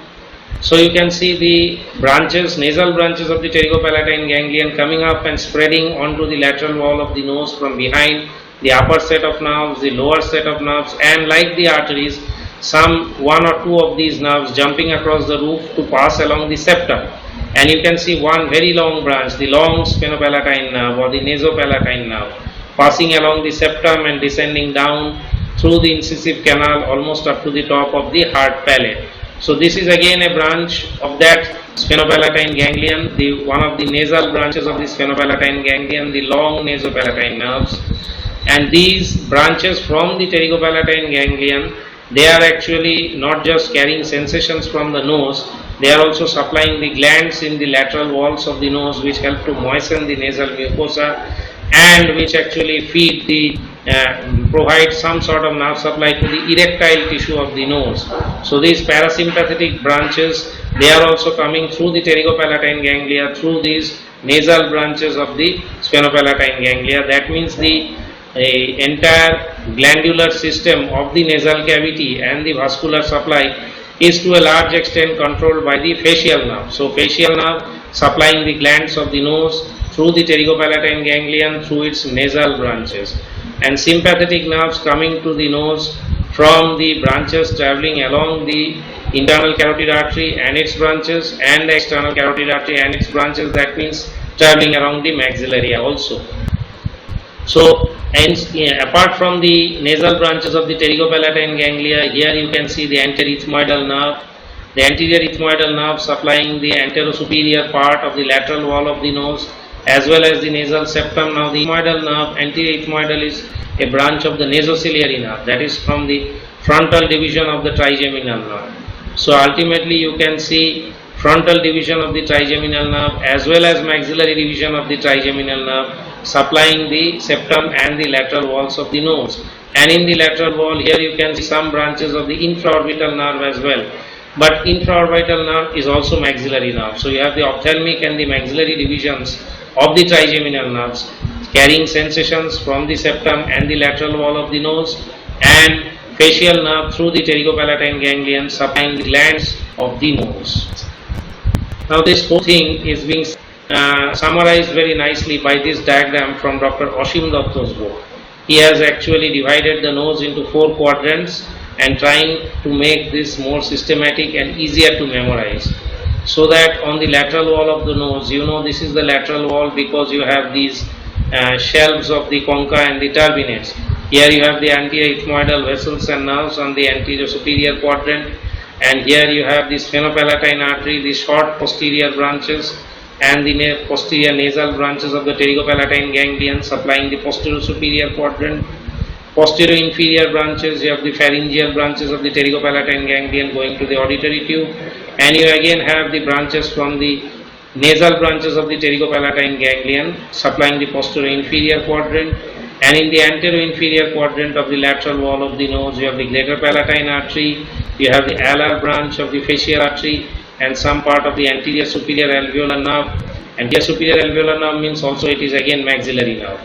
So you can see the branches, nasal branches of the pterygopalatine ganglion coming up and spreading onto the lateral wall of the nose from behind, the upper set of nerves, the lower set of nerves, and like the arteries, some one or two of these nerves jumping across the roof to pass along the septum. And you can see one very long branch, the long sphenopalatine nerve or the nasopalatine nerve, passing along the septum and descending down through the incisive canal almost up to the top of the hard palate. So this is again a branch of that sphenopalatine ganglion, the one of the nasal branches of the sphenopalatine ganglion, the long nasopalatine nerves. And these branches from the pterygopalatine ganglion, they are actually not just carrying sensations from the nose, they are also supplying the glands in the lateral walls of the nose which help to moisten the nasal mucosa and which actually feed the provide some sort of nerve supply to the erectile tissue of the nose. So these parasympathetic branches, they are also coming through the pterygopalatine ganglia through these nasal branches of the sphenopalatine ganglia. That means the entire glandular system of the nasal cavity and the vascular supply is to a large extent controlled by the facial nerve. So facial nerve supplying the glands of the nose through the pterygopalatine ganglion through its nasal branches, and sympathetic nerves coming to the nose from the branches traveling along the internal carotid artery and its branches and the external carotid artery and its branches, that means traveling around the maxillary also. So, and apart from the nasal branches of the pterygopalatine ganglia, here you can see the anterior ethmoidal nerve, the anterior ethmoidal nerve supplying the anterosuperior part of the lateral wall of the nose as well as the nasal septum. Now the ethmoidal nerve, anterior ethmoidal, is a branch of the nasociliary nerve, that is from the frontal division of the trigeminal nerve. So ultimately you can see frontal division of the trigeminal nerve as well as maxillary division of the trigeminal nerve supplying the septum and the lateral walls of the nose. And in the lateral wall here you can see some branches of the infraorbital nerve as well. But infraorbital nerve is also maxillary nerve. So you have the ophthalmic and the maxillary divisions of the trigeminal nerves carrying sensations from the septum and the lateral wall of the nose, and facial nerve through the pterygopalatine ganglion supplying the glands of the nose. Now this whole thing is being summarized very nicely by this diagram from Dr. Ashim Datta's book. He has actually divided the nose into 4 quadrants and trying to make this more systematic and easier to memorize. So that on the lateral wall of the nose, you know this is the lateral wall because you have these shelves of the concha and the turbinates. Here you have the anterior ethmoidal vessels and nerves on the anterior superior quadrant, and here you have the sphenopalatine artery, the short posterior branches, and the posterior nasal branches of the pterygopalatine ganglion supplying the posterior superior quadrant. Posterior inferior branches, you have the pharyngeal branches of the pterygopalatine ganglion going to the auditory tube, and you again have the branches from the nasal branches of the pterygopalatine ganglion supplying the posterior inferior quadrant. And in the anterior inferior quadrant of the lateral wall of the nose, you have the greater palatine artery, you have the alar branch of the facial artery, and some part of the anterior superior alveolar nerve. Anterior superior alveolar nerve means also it is again maxillary nerve.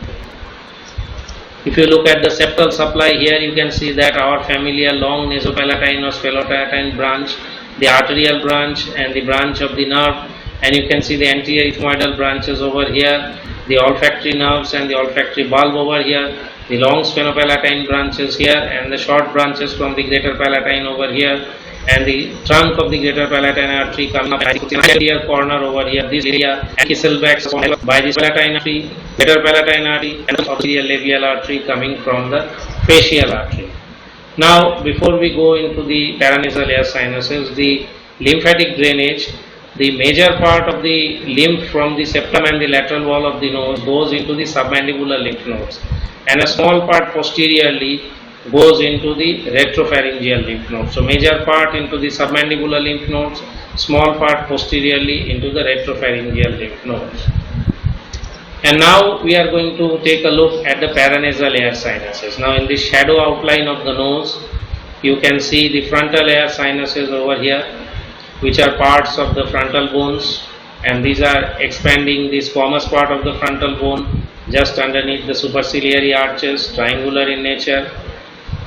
If you look at the septal supply, here you can see that our familiar long nasopalatine or sphenopalatine branch, the arterial branch and the branch of the nerve, and you can see the anterior ethmoidal branches over here, the olfactory olfactory nerves and the olfactory bulb over here, the long sphenopalatine branches here, and the short branches from the greater palatine over here, and the trunk of the greater palatine artery coming up by the anterior corner over here. This area Kisselbach's by the palatine artery, greater palatine artery, and the posterior labial artery coming from the facial artery. Now, before we go into the paranasal air sinuses, the lymphatic drainage, the major part of the lymph from the septum and the lateral wall of the nose goes into the submandibular lymph nodes, and a small part posteriorly goes into the retropharyngeal lymph nodes. So, major part into the submandibular lymph nodes, small part posteriorly into the retropharyngeal lymph nodes. And now we are going to take a look at the paranasal air sinuses. Now in the shadow outline of the nose, you can see the frontal air sinuses over here, which are parts of the frontal bones, and these are expanding the squamous part of the frontal bone just underneath the superciliary arches, triangular in nature.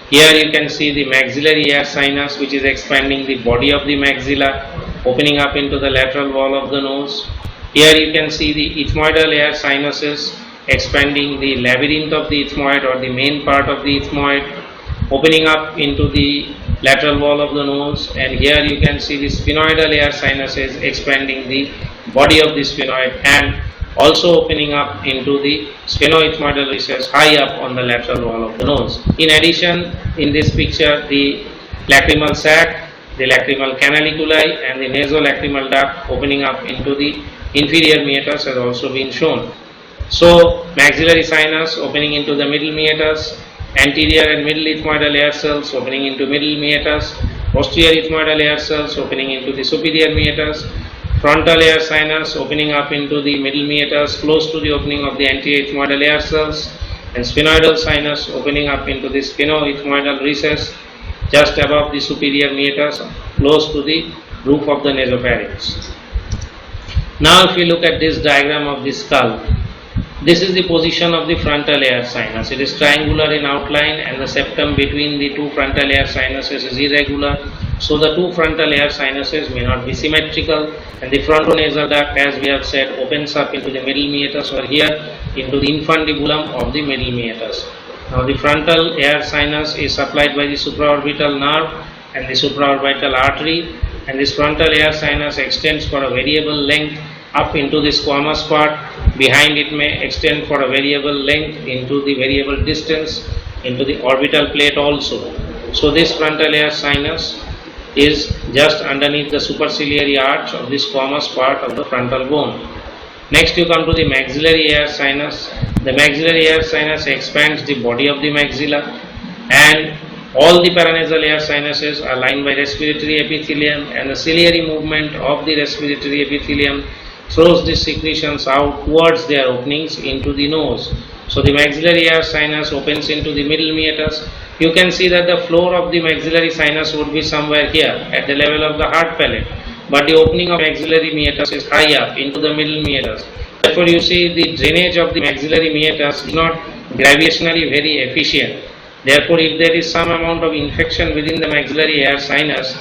Here you can see the maxillary air sinus, which is expanding the body of the maxilla, opening up into the lateral wall of the nose. Here you can see the ethmoidal air sinuses expanding the labyrinth of the ethmoid or the main part of the ethmoid, opening up into the lateral wall of the nose, and here you can see the sphenoidal air sinuses expanding the body of the sphenoid and also opening up into the sphenoethmoidal recess high up on the lateral wall of the nose. In addition, in this picture, the lacrimal sac, the lacrimal canaliculi, and the nasolacrimal duct opening up into the inferior meatus has also been shown. So, maxillary sinus opening into the middle meatus, anterior and middle ethmoidal air cells opening into middle meatus, posterior ethmoidal air cells opening into the superior meatus, frontal air sinus opening up into the middle meatus close to the opening of the anterior ethmoidal air cells, and sphenoidal sinus opening up into the sphenoethmoidal recess just above the superior meatus close to the roof of the nasopharynx. Now if you look at this diagram of the skull, this is the position of the frontal air sinus. It is triangular in outline and the septum between the two frontal air sinuses is irregular. So the two frontal air sinuses may not be symmetrical, and the frontonasal duct, as we have said, opens up into the middle meatus or here into the infundibulum of the middle meatus. Now the frontal air sinus is supplied by the supraorbital nerve and the supraorbital artery, and this frontal air sinus extends for a variable length up into the squamous part. Behind it may extend for a variable length into the variable distance into the orbital plate also. So this frontal air sinus is just underneath the superciliary arch of the squamous part of the frontal bone. Next you come to the maxillary air sinus. The maxillary air sinus expands the body of the maxilla, and all the paranasal air sinuses are lined by respiratory epithelium, and the ciliary movement of the respiratory epithelium throws the secretions out towards their openings into the nose. So the maxillary air sinus opens into the middle meatus. You can see that the floor of the maxillary sinus would be somewhere here at the level of the hard palate, but the opening of maxillary meatus is high up into the middle meatus. Therefore you see the drainage of the maxillary meatus is not gravitationally very efficient. Therefore if there is some amount of infection within the maxillary air sinus,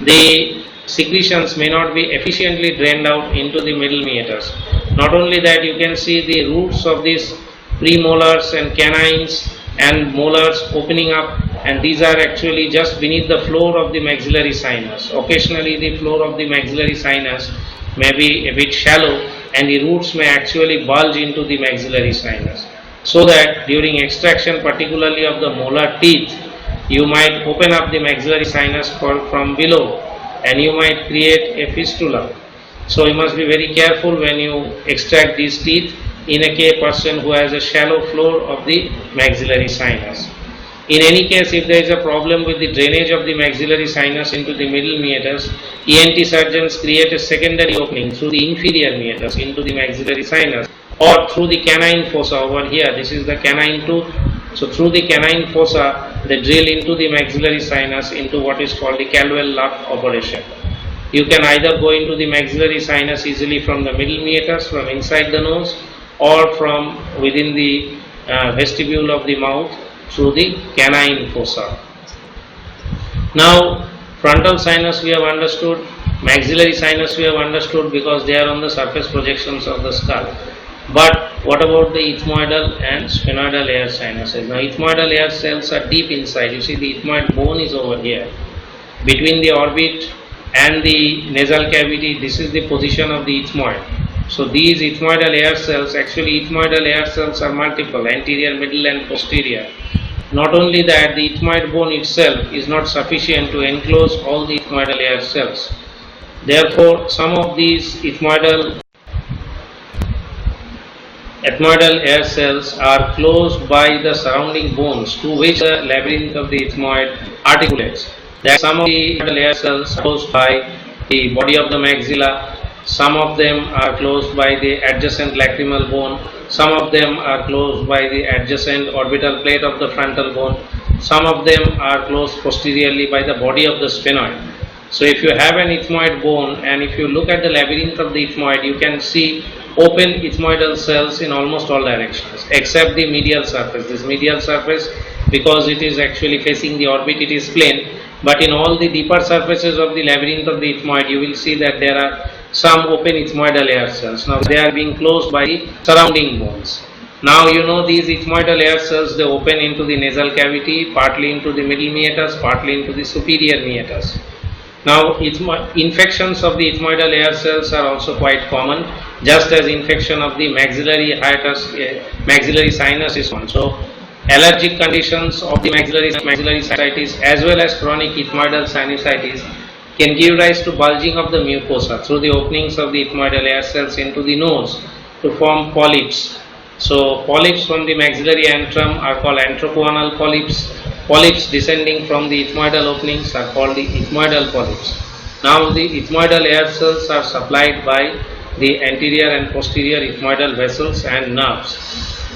the secretions may not be efficiently drained out into the middle meatus. Not only that, you can see the roots of these premolars and canines and molars opening up, and these are actually just beneath the floor of the maxillary sinus. Occasionally the floor of the maxillary sinus may be a bit shallow, and the roots may actually bulge into the maxillary sinus, so that during extraction, particularly of the molar teeth, you might open up the maxillary sinus from below, and you might create a fistula. So you must be very careful when you extract these teeth in a person who has a shallow floor of the maxillary sinus. In any case, if there is a problem with the drainage of the maxillary sinus into the middle meatus, ENT surgeons create a secondary opening through the inferior meatus into the maxillary sinus, or through the canine fossa over here. This is the canine tooth. So through the canine fossa, they drill into the maxillary sinus into what is called the Caldwell-Luck operation. You can either go into the maxillary sinus easily from the middle meatus, from inside the nose, or from within the vestibule of the mouth through the canine fossa. Now, frontal sinus we have understood, maxillary sinus we have understood because they are on the surface projections of the skull. But what about the ethmoidal and sphenoidal air sinuses? Now, ethmoidal air cells are deep inside. You see, the ethmoid bone is over here. Between the orbit and the nasal cavity, this is the position of the ethmoid. So, these ethmoidal air cells, actually, ethmoidal air cells are multiple, anterior, middle, and posterior. Not only that, the ethmoid bone itself is not sufficient to enclose all the ethmoidal air cells. Therefore, some of these ethmoidal air cells are closed by the surrounding bones to which the labyrinth of the ethmoid articulates. That some of the ethmoidal air cells are closed by the body of the maxilla, some of them are closed by the adjacent lacrimal bone, some of them are closed by the adjacent orbital plate of the frontal bone, some of them are closed posteriorly by the body of the sphenoid. So if you have an ethmoid bone and if you look at the labyrinth of the ethmoid, you can see open ethmoidal cells in almost all directions except the medial surface. This medial surface, because it is actually facing the orbit, it is plain, but in all the deeper surfaces of the labyrinth of the ethmoid, you will see that there are some open ethmoidal air cells. Now they are being closed by the surrounding bones. Now you know these ethmoidal air cells, they open into the nasal cavity, partly into the middle meatus, partly into the superior meatus. Now, infections of the ethmoidal air cells are also quite common, just as infection of the maxillary hiatus, maxillary sinus is common. So, allergic conditions of the maxillary sinusitis as well as chronic ethmoidal sinusitis can give rise to bulging of the mucosa through the openings of the ethmoidal air cells into the nose to form polyps. So, polyps from the maxillary antrum are called antrochoanal polyps. Polyps descending from the ethmoidal openings are called the ethmoidal polyps. Now, the ethmoidal air cells are supplied by the anterior and posterior ethmoidal vessels and nerves.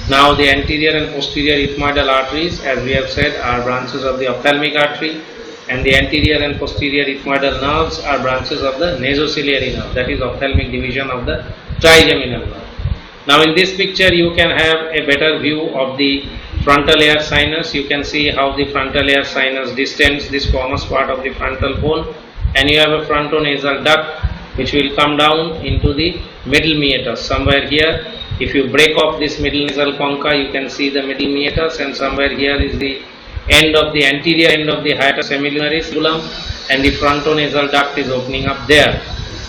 Now, the anterior and posterior ethmoidal arteries, as we have said, are branches of the ophthalmic artery, and the anterior and posterior ethmoidal nerves are branches of the nasociliary nerve, that is ophthalmic division of the trigeminal nerve. Now in this picture you can have a better view of the frontal air sinus. You can see how the frontal air sinus distends this squamous part of the frontal bone, and you have a frontonasal duct which will come down into the middle meatus somewhere here. If you break off this middle nasal concha, you can see the middle meatus, and somewhere here is the end of the anterior end of the hiatus semilunaris and the frontonasal duct is opening up there.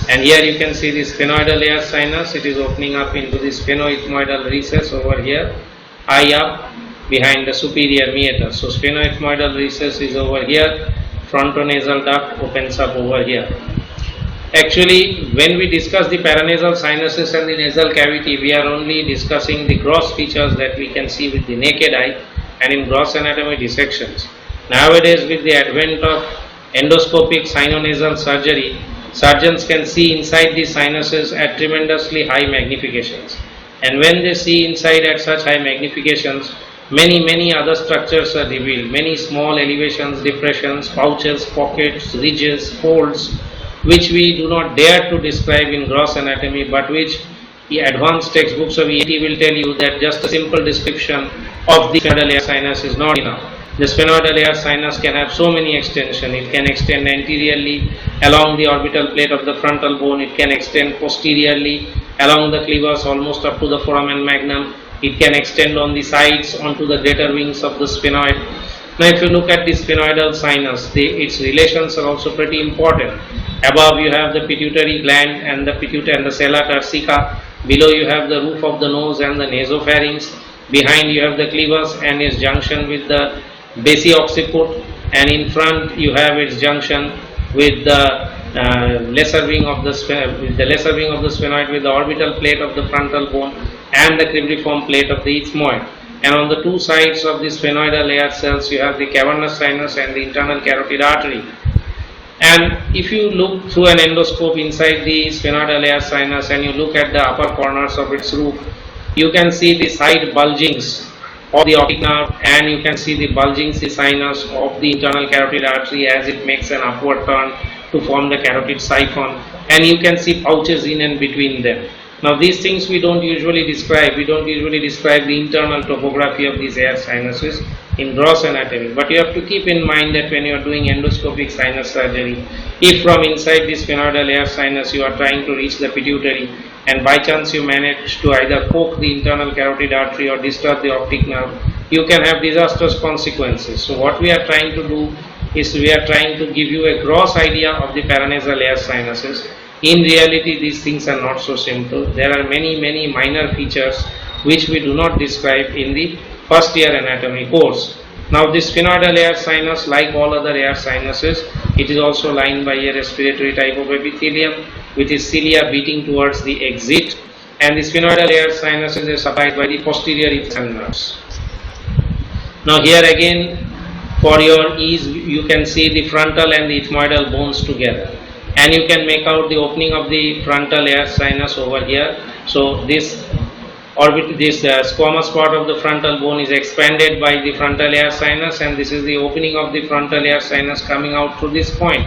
And here you can see the sphenoidal air sinus, it is opening up into the sphenoethmoidal recess over here, high up behind the superior meatus. So sphenoethmoidal recess is over here, frontonasal duct opens up over here. Actually, when we discuss the paranasal sinuses and the nasal cavity, we are only discussing the gross features that we can see with the naked eye and in gross anatomy dissections. Nowadays, with the advent of endoscopic sinonasal surgery, surgeons can see inside the sinuses at tremendously high magnifications. And when they see inside at such high magnifications, many other structures are revealed. Many small elevations, depressions, pouches, pockets, ridges, folds, which we do not dare to describe in gross anatomy, but which the advanced textbooks of ENT will tell you that just a simple description of the sphenoidal air sinus is not enough. The sphenoidal air sinus can have so many extensions. It can extend anteriorly along the orbital plate of the frontal bone. It can extend posteriorly along the clivus almost up to the foramen magnum. It can extend on the sides onto the greater wings of the sphenoid. Now, if you look at the sphenoidal sinus, its relations are also pretty important. Above you have the pituitary gland and the sella turcica. Below you have the roof of the nose and the nasopharynx. Behind you have the clivus and its junction with the basiocciput, and in front you have its junction with the lesser wing of the sphenoid with the orbital plate of the frontal bone and the cribriform plate of the ethmoid. And on the two sides of the sphenoidal air cells you have the cavernous sinus and the internal carotid artery. And if you look through an endoscope inside the sphenoidal air sinus and you look at the upper corners of its roof, you can see the side bulgings of the optic nerve, and you can see the bulging sinus of the internal carotid artery as it makes an upward turn to form the carotid siphon, and you can see pouches in and between them. Now these things we don't usually describe. We don't usually describe the internal topography of these air sinuses. in gross anatomy. But you have to keep in mind that when you are doing endoscopic sinus surgery, if from inside this sphenoidal air sinus you are trying to reach the pituitary and by chance you manage to either poke the internal carotid artery or disturb the optic nerve, you can have disastrous consequences. So what we are trying to do is we are trying to give you a gross idea of the paranasal air sinuses. In reality, these things are not so simple. There are many minor features which we do not describe in the first year anatomy course. Now this sphenoidal air sinus, like all other air sinuses, it is also lined by a respiratory type of epithelium with its cilia beating towards the exit, and the sphenoidal air sinuses is supplied by the posterior ethmoid nerves. Now here again, for your ease, you can see the frontal and the ethmoidal bones together, and you can make out the opening of the frontal air sinus over here. So this squamous part of the frontal bone is expanded by the frontal air sinus, and this is the opening of the frontal air sinus coming out through this point,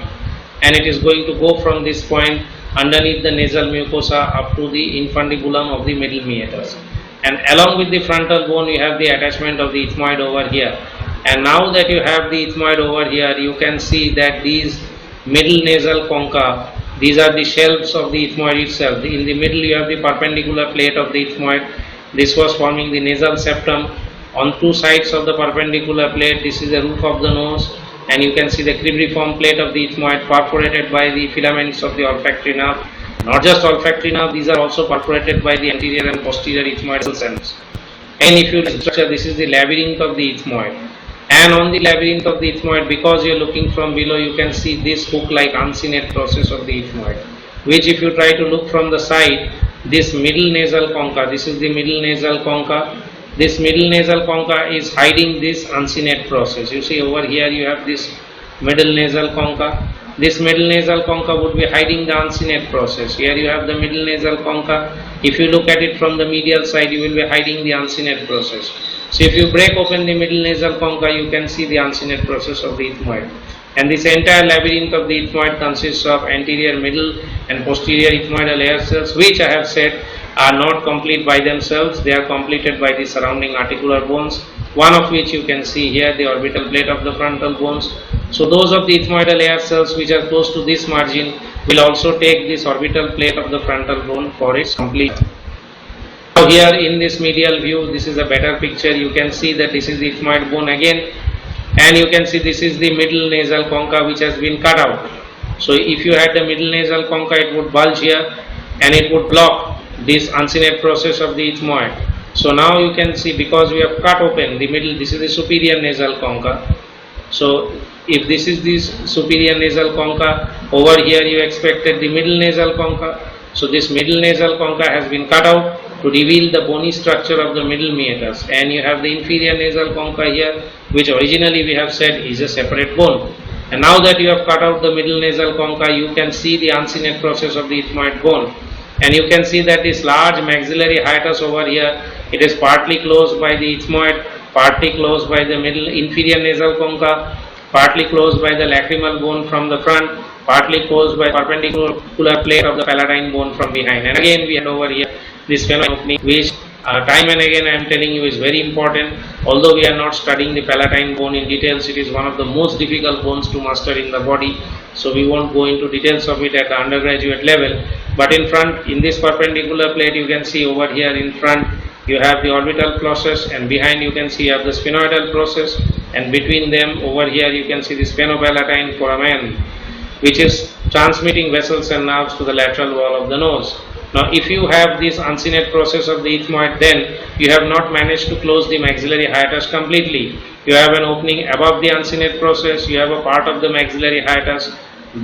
and it is going to go from this point underneath the nasal mucosa up to the infundibulum of the middle meatus. And along with the frontal bone, you have the attachment of the ethmoid over here. And now that you have the ethmoid over here, you can see that these middle nasal concha, these are the shelves of the ethmoid itself. In the middle, you have the perpendicular plate of the ethmoid. This was forming the nasal septum. On two sides of the perpendicular plate, this is the roof of the nose, and you can see the cribriform plate of the ethmoid perforated by the filaments of the olfactory nerve. Not just olfactory nerve, these are also perforated by the anterior and posterior ethmoidal cells. And if you structure, this is the labyrinth of the ethmoid. And on the labyrinth of the ethmoid, because you are looking from below, you can see this hook-like uncinate process of the ethmoid, which if you try to look from the side, this middle nasal concha, this is the middle nasal concha. This middle nasal concha is hiding this uncinate process. You see over here you have this middle nasal concha. This middle nasal concha would be hiding the uncinate process. Here you have the middle nasal concha. If you look at it from the medial side, you will be hiding the uncinate process. So if you break open the middle nasal concha, you can see the uncinate process of the ethmoid. And this entire labyrinth of the ethmoid consists of anterior, middle and posterior ethmoidal air cells, which I have said are not complete by themselves. They are completed by the surrounding articular bones, one of which you can see here, the orbital plate of the frontal bones. So those of the ethmoidal air cells which are close to this margin will also take this orbital plate of the frontal bone for its complete. Now here in this medial view, this is a better picture. You can see that this is the ethmoid bone again, and you can see this is the middle nasal concha which has been cut out. So if you had the middle nasal concha, it would bulge here and it would block this uncinate process of the ethmoid. So now you can see, because we have cut open the middle, this is the superior nasal concha. So if this is the superior nasal concha, over here you expected the middle nasal concha. So this middle nasal concha has been cut out to reveal the bony structure of the middle meatus, and you have the inferior nasal concha here, which originally we have said is a separate bone. And now that you have cut out the middle nasal concha, you can see the uncinate process of the ethmoid bone, and you can see that this large maxillary hiatus over here, it is partly closed by the ethmoid, partly closed by the middle inferior nasal concha, partly closed by the lacrimal bone from the front, partly closed by perpendicular plate of the palatine bone from behind. And again we had over here this phenomenon opening, which time and again I am telling you is very important. Although we are not studying the palatine bone in details, it is one of the most difficult bones to master in the body. So we won't go into details of it at the undergraduate level. But in front, in this perpendicular plate, you can see over here in front, you have the orbital process, and behind you can see you have the sphenoidal process, and between them over here you can see the sphenopalatine foramen, which is transmitting vessels and nerves to the lateral wall of the nose. Now if you have this uncinate process of the ethmoid, then you have not managed to close the maxillary hiatus completely. You have an opening above the uncinate process, you have a part of the maxillary hiatus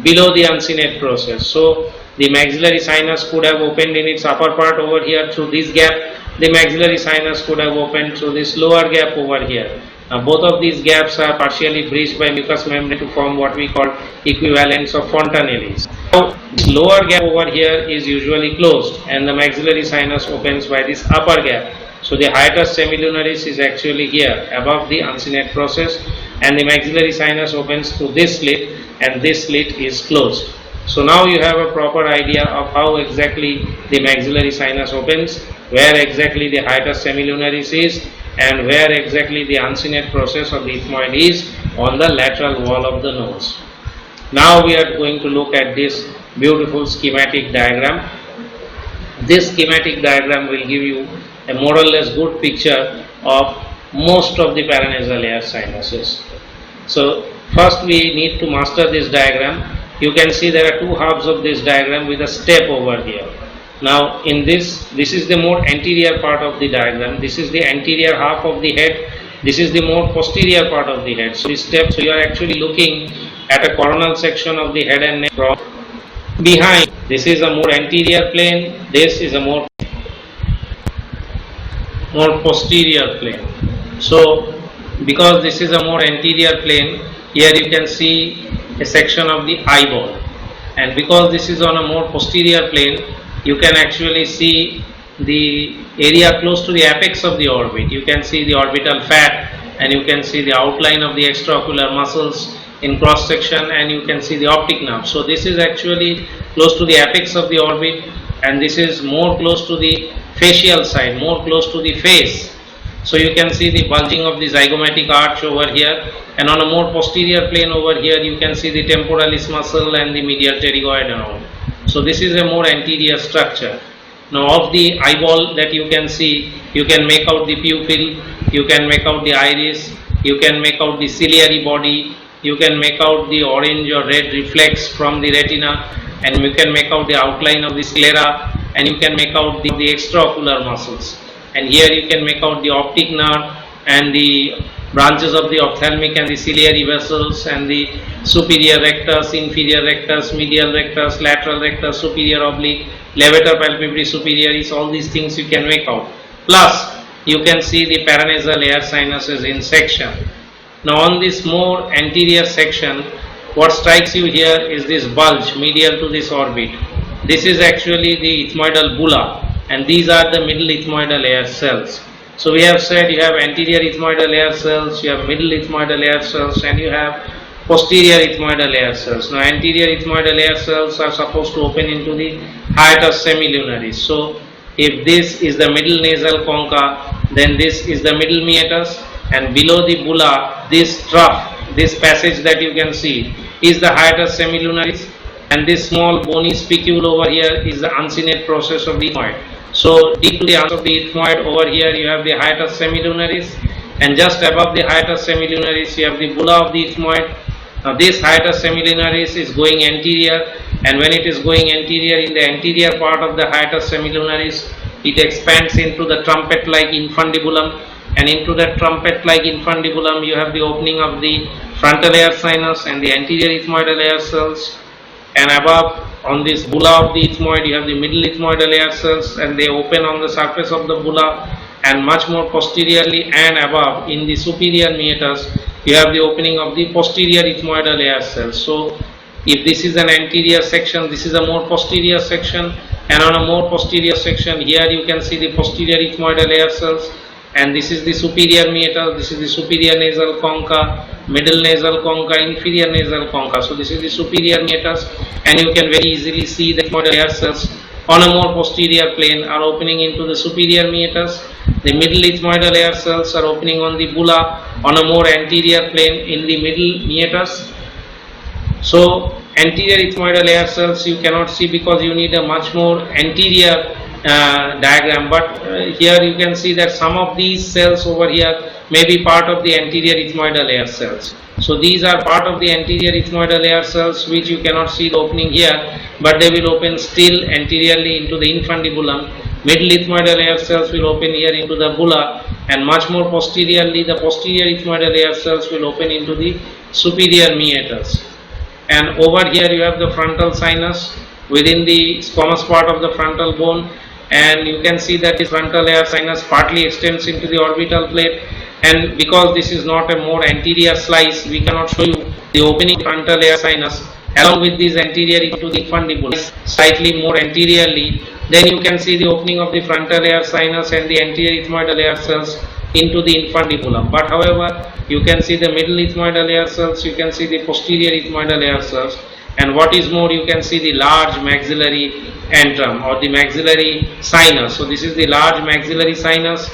below the uncinate process. So the maxillary sinus could have opened in its upper part over here through this gap. The maxillary sinus could have opened through this lower gap over here. Now both of these gaps are partially breached by mucous membrane to form what we call equivalents of fontanelles. Now this lower gap over here is usually closed, and the maxillary sinus opens by this upper gap. So the hiatus semilunaris is actually here above the uncinate process, and the maxillary sinus opens through this slit, and this slit is closed. So now you have a proper idea of how exactly the maxillary sinus opens, where exactly the hiatus semilunaris is, and where exactly the uncinate process of the ethmoid is on the lateral wall of the nose. Now we are going to look at this beautiful schematic diagram. This schematic diagram will give you a more or less good picture of most of the paranasal air sinuses. So first we need to master this diagram. You can see there are two halves of this diagram with a step over here. Now in this is the more anterior part of the diagram. This is the anterior half of the head. This is the more posterior part of the head. So this step, so you are actually looking at a coronal section of the head and neck from behind. This is a more anterior plane. This is a more posterior plane. So because this is a more anterior plane, here you can see a section of the eyeball, and because this is on a more posterior plane, you can actually see the area close to the apex of the orbit. You can see the orbital fat, and you can see the outline of the extraocular muscles in cross section, and you can see the optic nerve. So this is actually close to the apex of the orbit, and this is more close to the facial side, more close to the face. So you can see the bulging of the zygomatic arch over here, and on a more posterior plane over here you can see the temporalis muscle and the medial pterygoid and all. So this is a more anterior structure. Now of the eyeball that you can see, you can make out the pupil, you can make out the iris, you can make out the ciliary body, you can make out the orange or red reflex from the retina, and you can make out the outline of the sclera, and you can make out the extraocular muscles. And here you can make out the optic nerve and the branches of the ophthalmic and the ciliary vessels and the superior rectus, inferior rectus, medial rectus, lateral rectus, superior oblique, levator palpebris superioris, all these things you can make out. Plus, you can see the paranasal air sinuses in section. Now on this more anterior section, what strikes you here is this bulge medial to this orbit. This is actually the ethmoidal bulla, and these are the middle ethmoidal air cells. So we have said you have anterior ethmoidal air cells, you have middle ethmoidal air cells, and you have posterior ethmoidal air cells. Now anterior ethmoidal air cells are supposed to open into the hiatus semilunaris. So if this is the middle nasal concha, then this is the middle meatus, and below the bulla, this trough, this passage that you can see is the hiatus semilunaris, and this small bony spicule over here is the uncinate process of the ethmoid. So deep to the answer of the ethmoid over here you have the hiatus semilunaris, and just above the hiatus semilunaris you have the bulla of the ethmoid. Now this hiatus semilunaris is going anterior, and when it is going anterior, in the anterior part of the hiatus semilunaris, it expands into the trumpet-like infundibulum, and into that trumpet-like infundibulum you have the opening of the frontal air sinus and the anterior ethmoidal air cells, and above on this bulla of the ethmoid you have the middle ethmoidal air cells, and they open on the surface of the bulla, and much more posteriorly and above in the superior meatus you have the opening of the posterior ethmoidal air cells. So if this is an anterior section, this is a more posterior section, and on a more posterior section here you can see the posterior ethmoidal air cells, and this is the superior meatus, this is the superior nasal concha, middle nasal concha, inferior nasal concha. So this is the superior meatus, and you can very easily see the ethmoidal air cells on a more posterior plane are opening into the superior meatus. The middle ethmoidal air cells are opening on the bulla on a more anterior plane in the middle meatus. So anterior ethmoidal air cells you cannot see because you need a much more anterior diagram, but here you can see that some of these cells over here may be part of the anterior ethmoidal air cells. So these are part of the anterior ethmoidal air cells which you cannot see the opening here, but they will open still anteriorly into the infundibulum. Middle ethmoidal air cells will open here into the bulla, and much more posteriorly the posterior ethmoidal air cells will open into the superior meatus. And over here you have the frontal sinus within the squamous part of the frontal bone, and you can see that the frontal air sinus partly extends into the orbital plate, and because this is not a more anterior slice, we cannot show you the opening frontal air sinus along with this anterior into the infundibulum slightly more anteriorly. Then you can see the opening of the frontal air sinus and the anterior ethmoidal air cells into the infundibulum. But however, you can see the middle ethmoidal air cells, you can see the posterior ethmoidal air cells, and what is more, you can see the large maxillary antrum or the maxillary sinus. So this is the large maxillary sinus,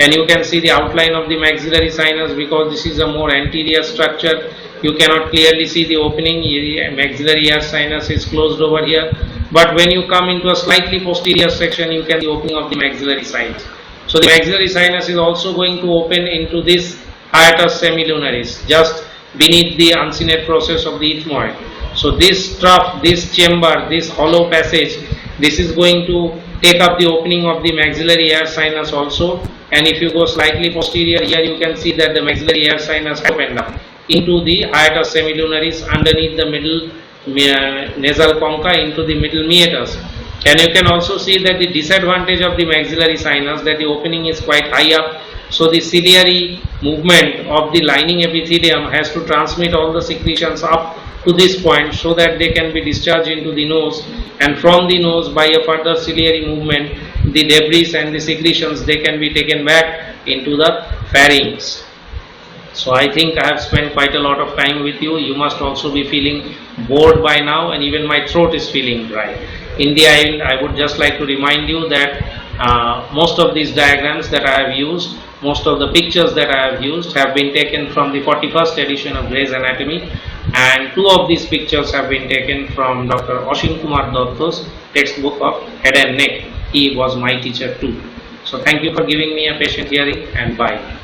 and you can see the outline of the maxillary sinus. Because this is a more anterior structure, you cannot clearly see the opening. Maxillary ear sinus is closed over here, but when you come into a slightly posterior section, you can see the opening of the maxillary sinus. So the maxillary sinus is also going to open into this hiatus semilunaris, just beneath the uncinate process of the ethmoid. So this trough, this chamber, this hollow passage, this is going to take up the opening of the maxillary air sinus also. And if you go slightly posterior here, you can see that the maxillary air sinus has opened up into the hiatus semilunaris underneath the middle nasal concha into the middle meatus. And you can also see that the disadvantage of the maxillary sinus, that the opening is quite high up. So the ciliary movement of the lining epithelium has to transmit all the secretions up to this point so that they can be discharged into the nose, and from the nose by a further ciliary movement the debris and the secretions, they can be taken back into the pharynx. So I think I have spent quite a lot of time with you. You must also be feeling bored by now, and even my throat is feeling dry. In the end, I would just like to remind you that most of these diagrams that I have used, most of the pictures that I have used have been taken from the 41st edition of Gray's Anatomy, and two of these pictures have been taken from Dr. Oshin Kumar Datta's textbook of Head and Neck. He was my teacher too. So thank you for giving me a patient hearing, and bye.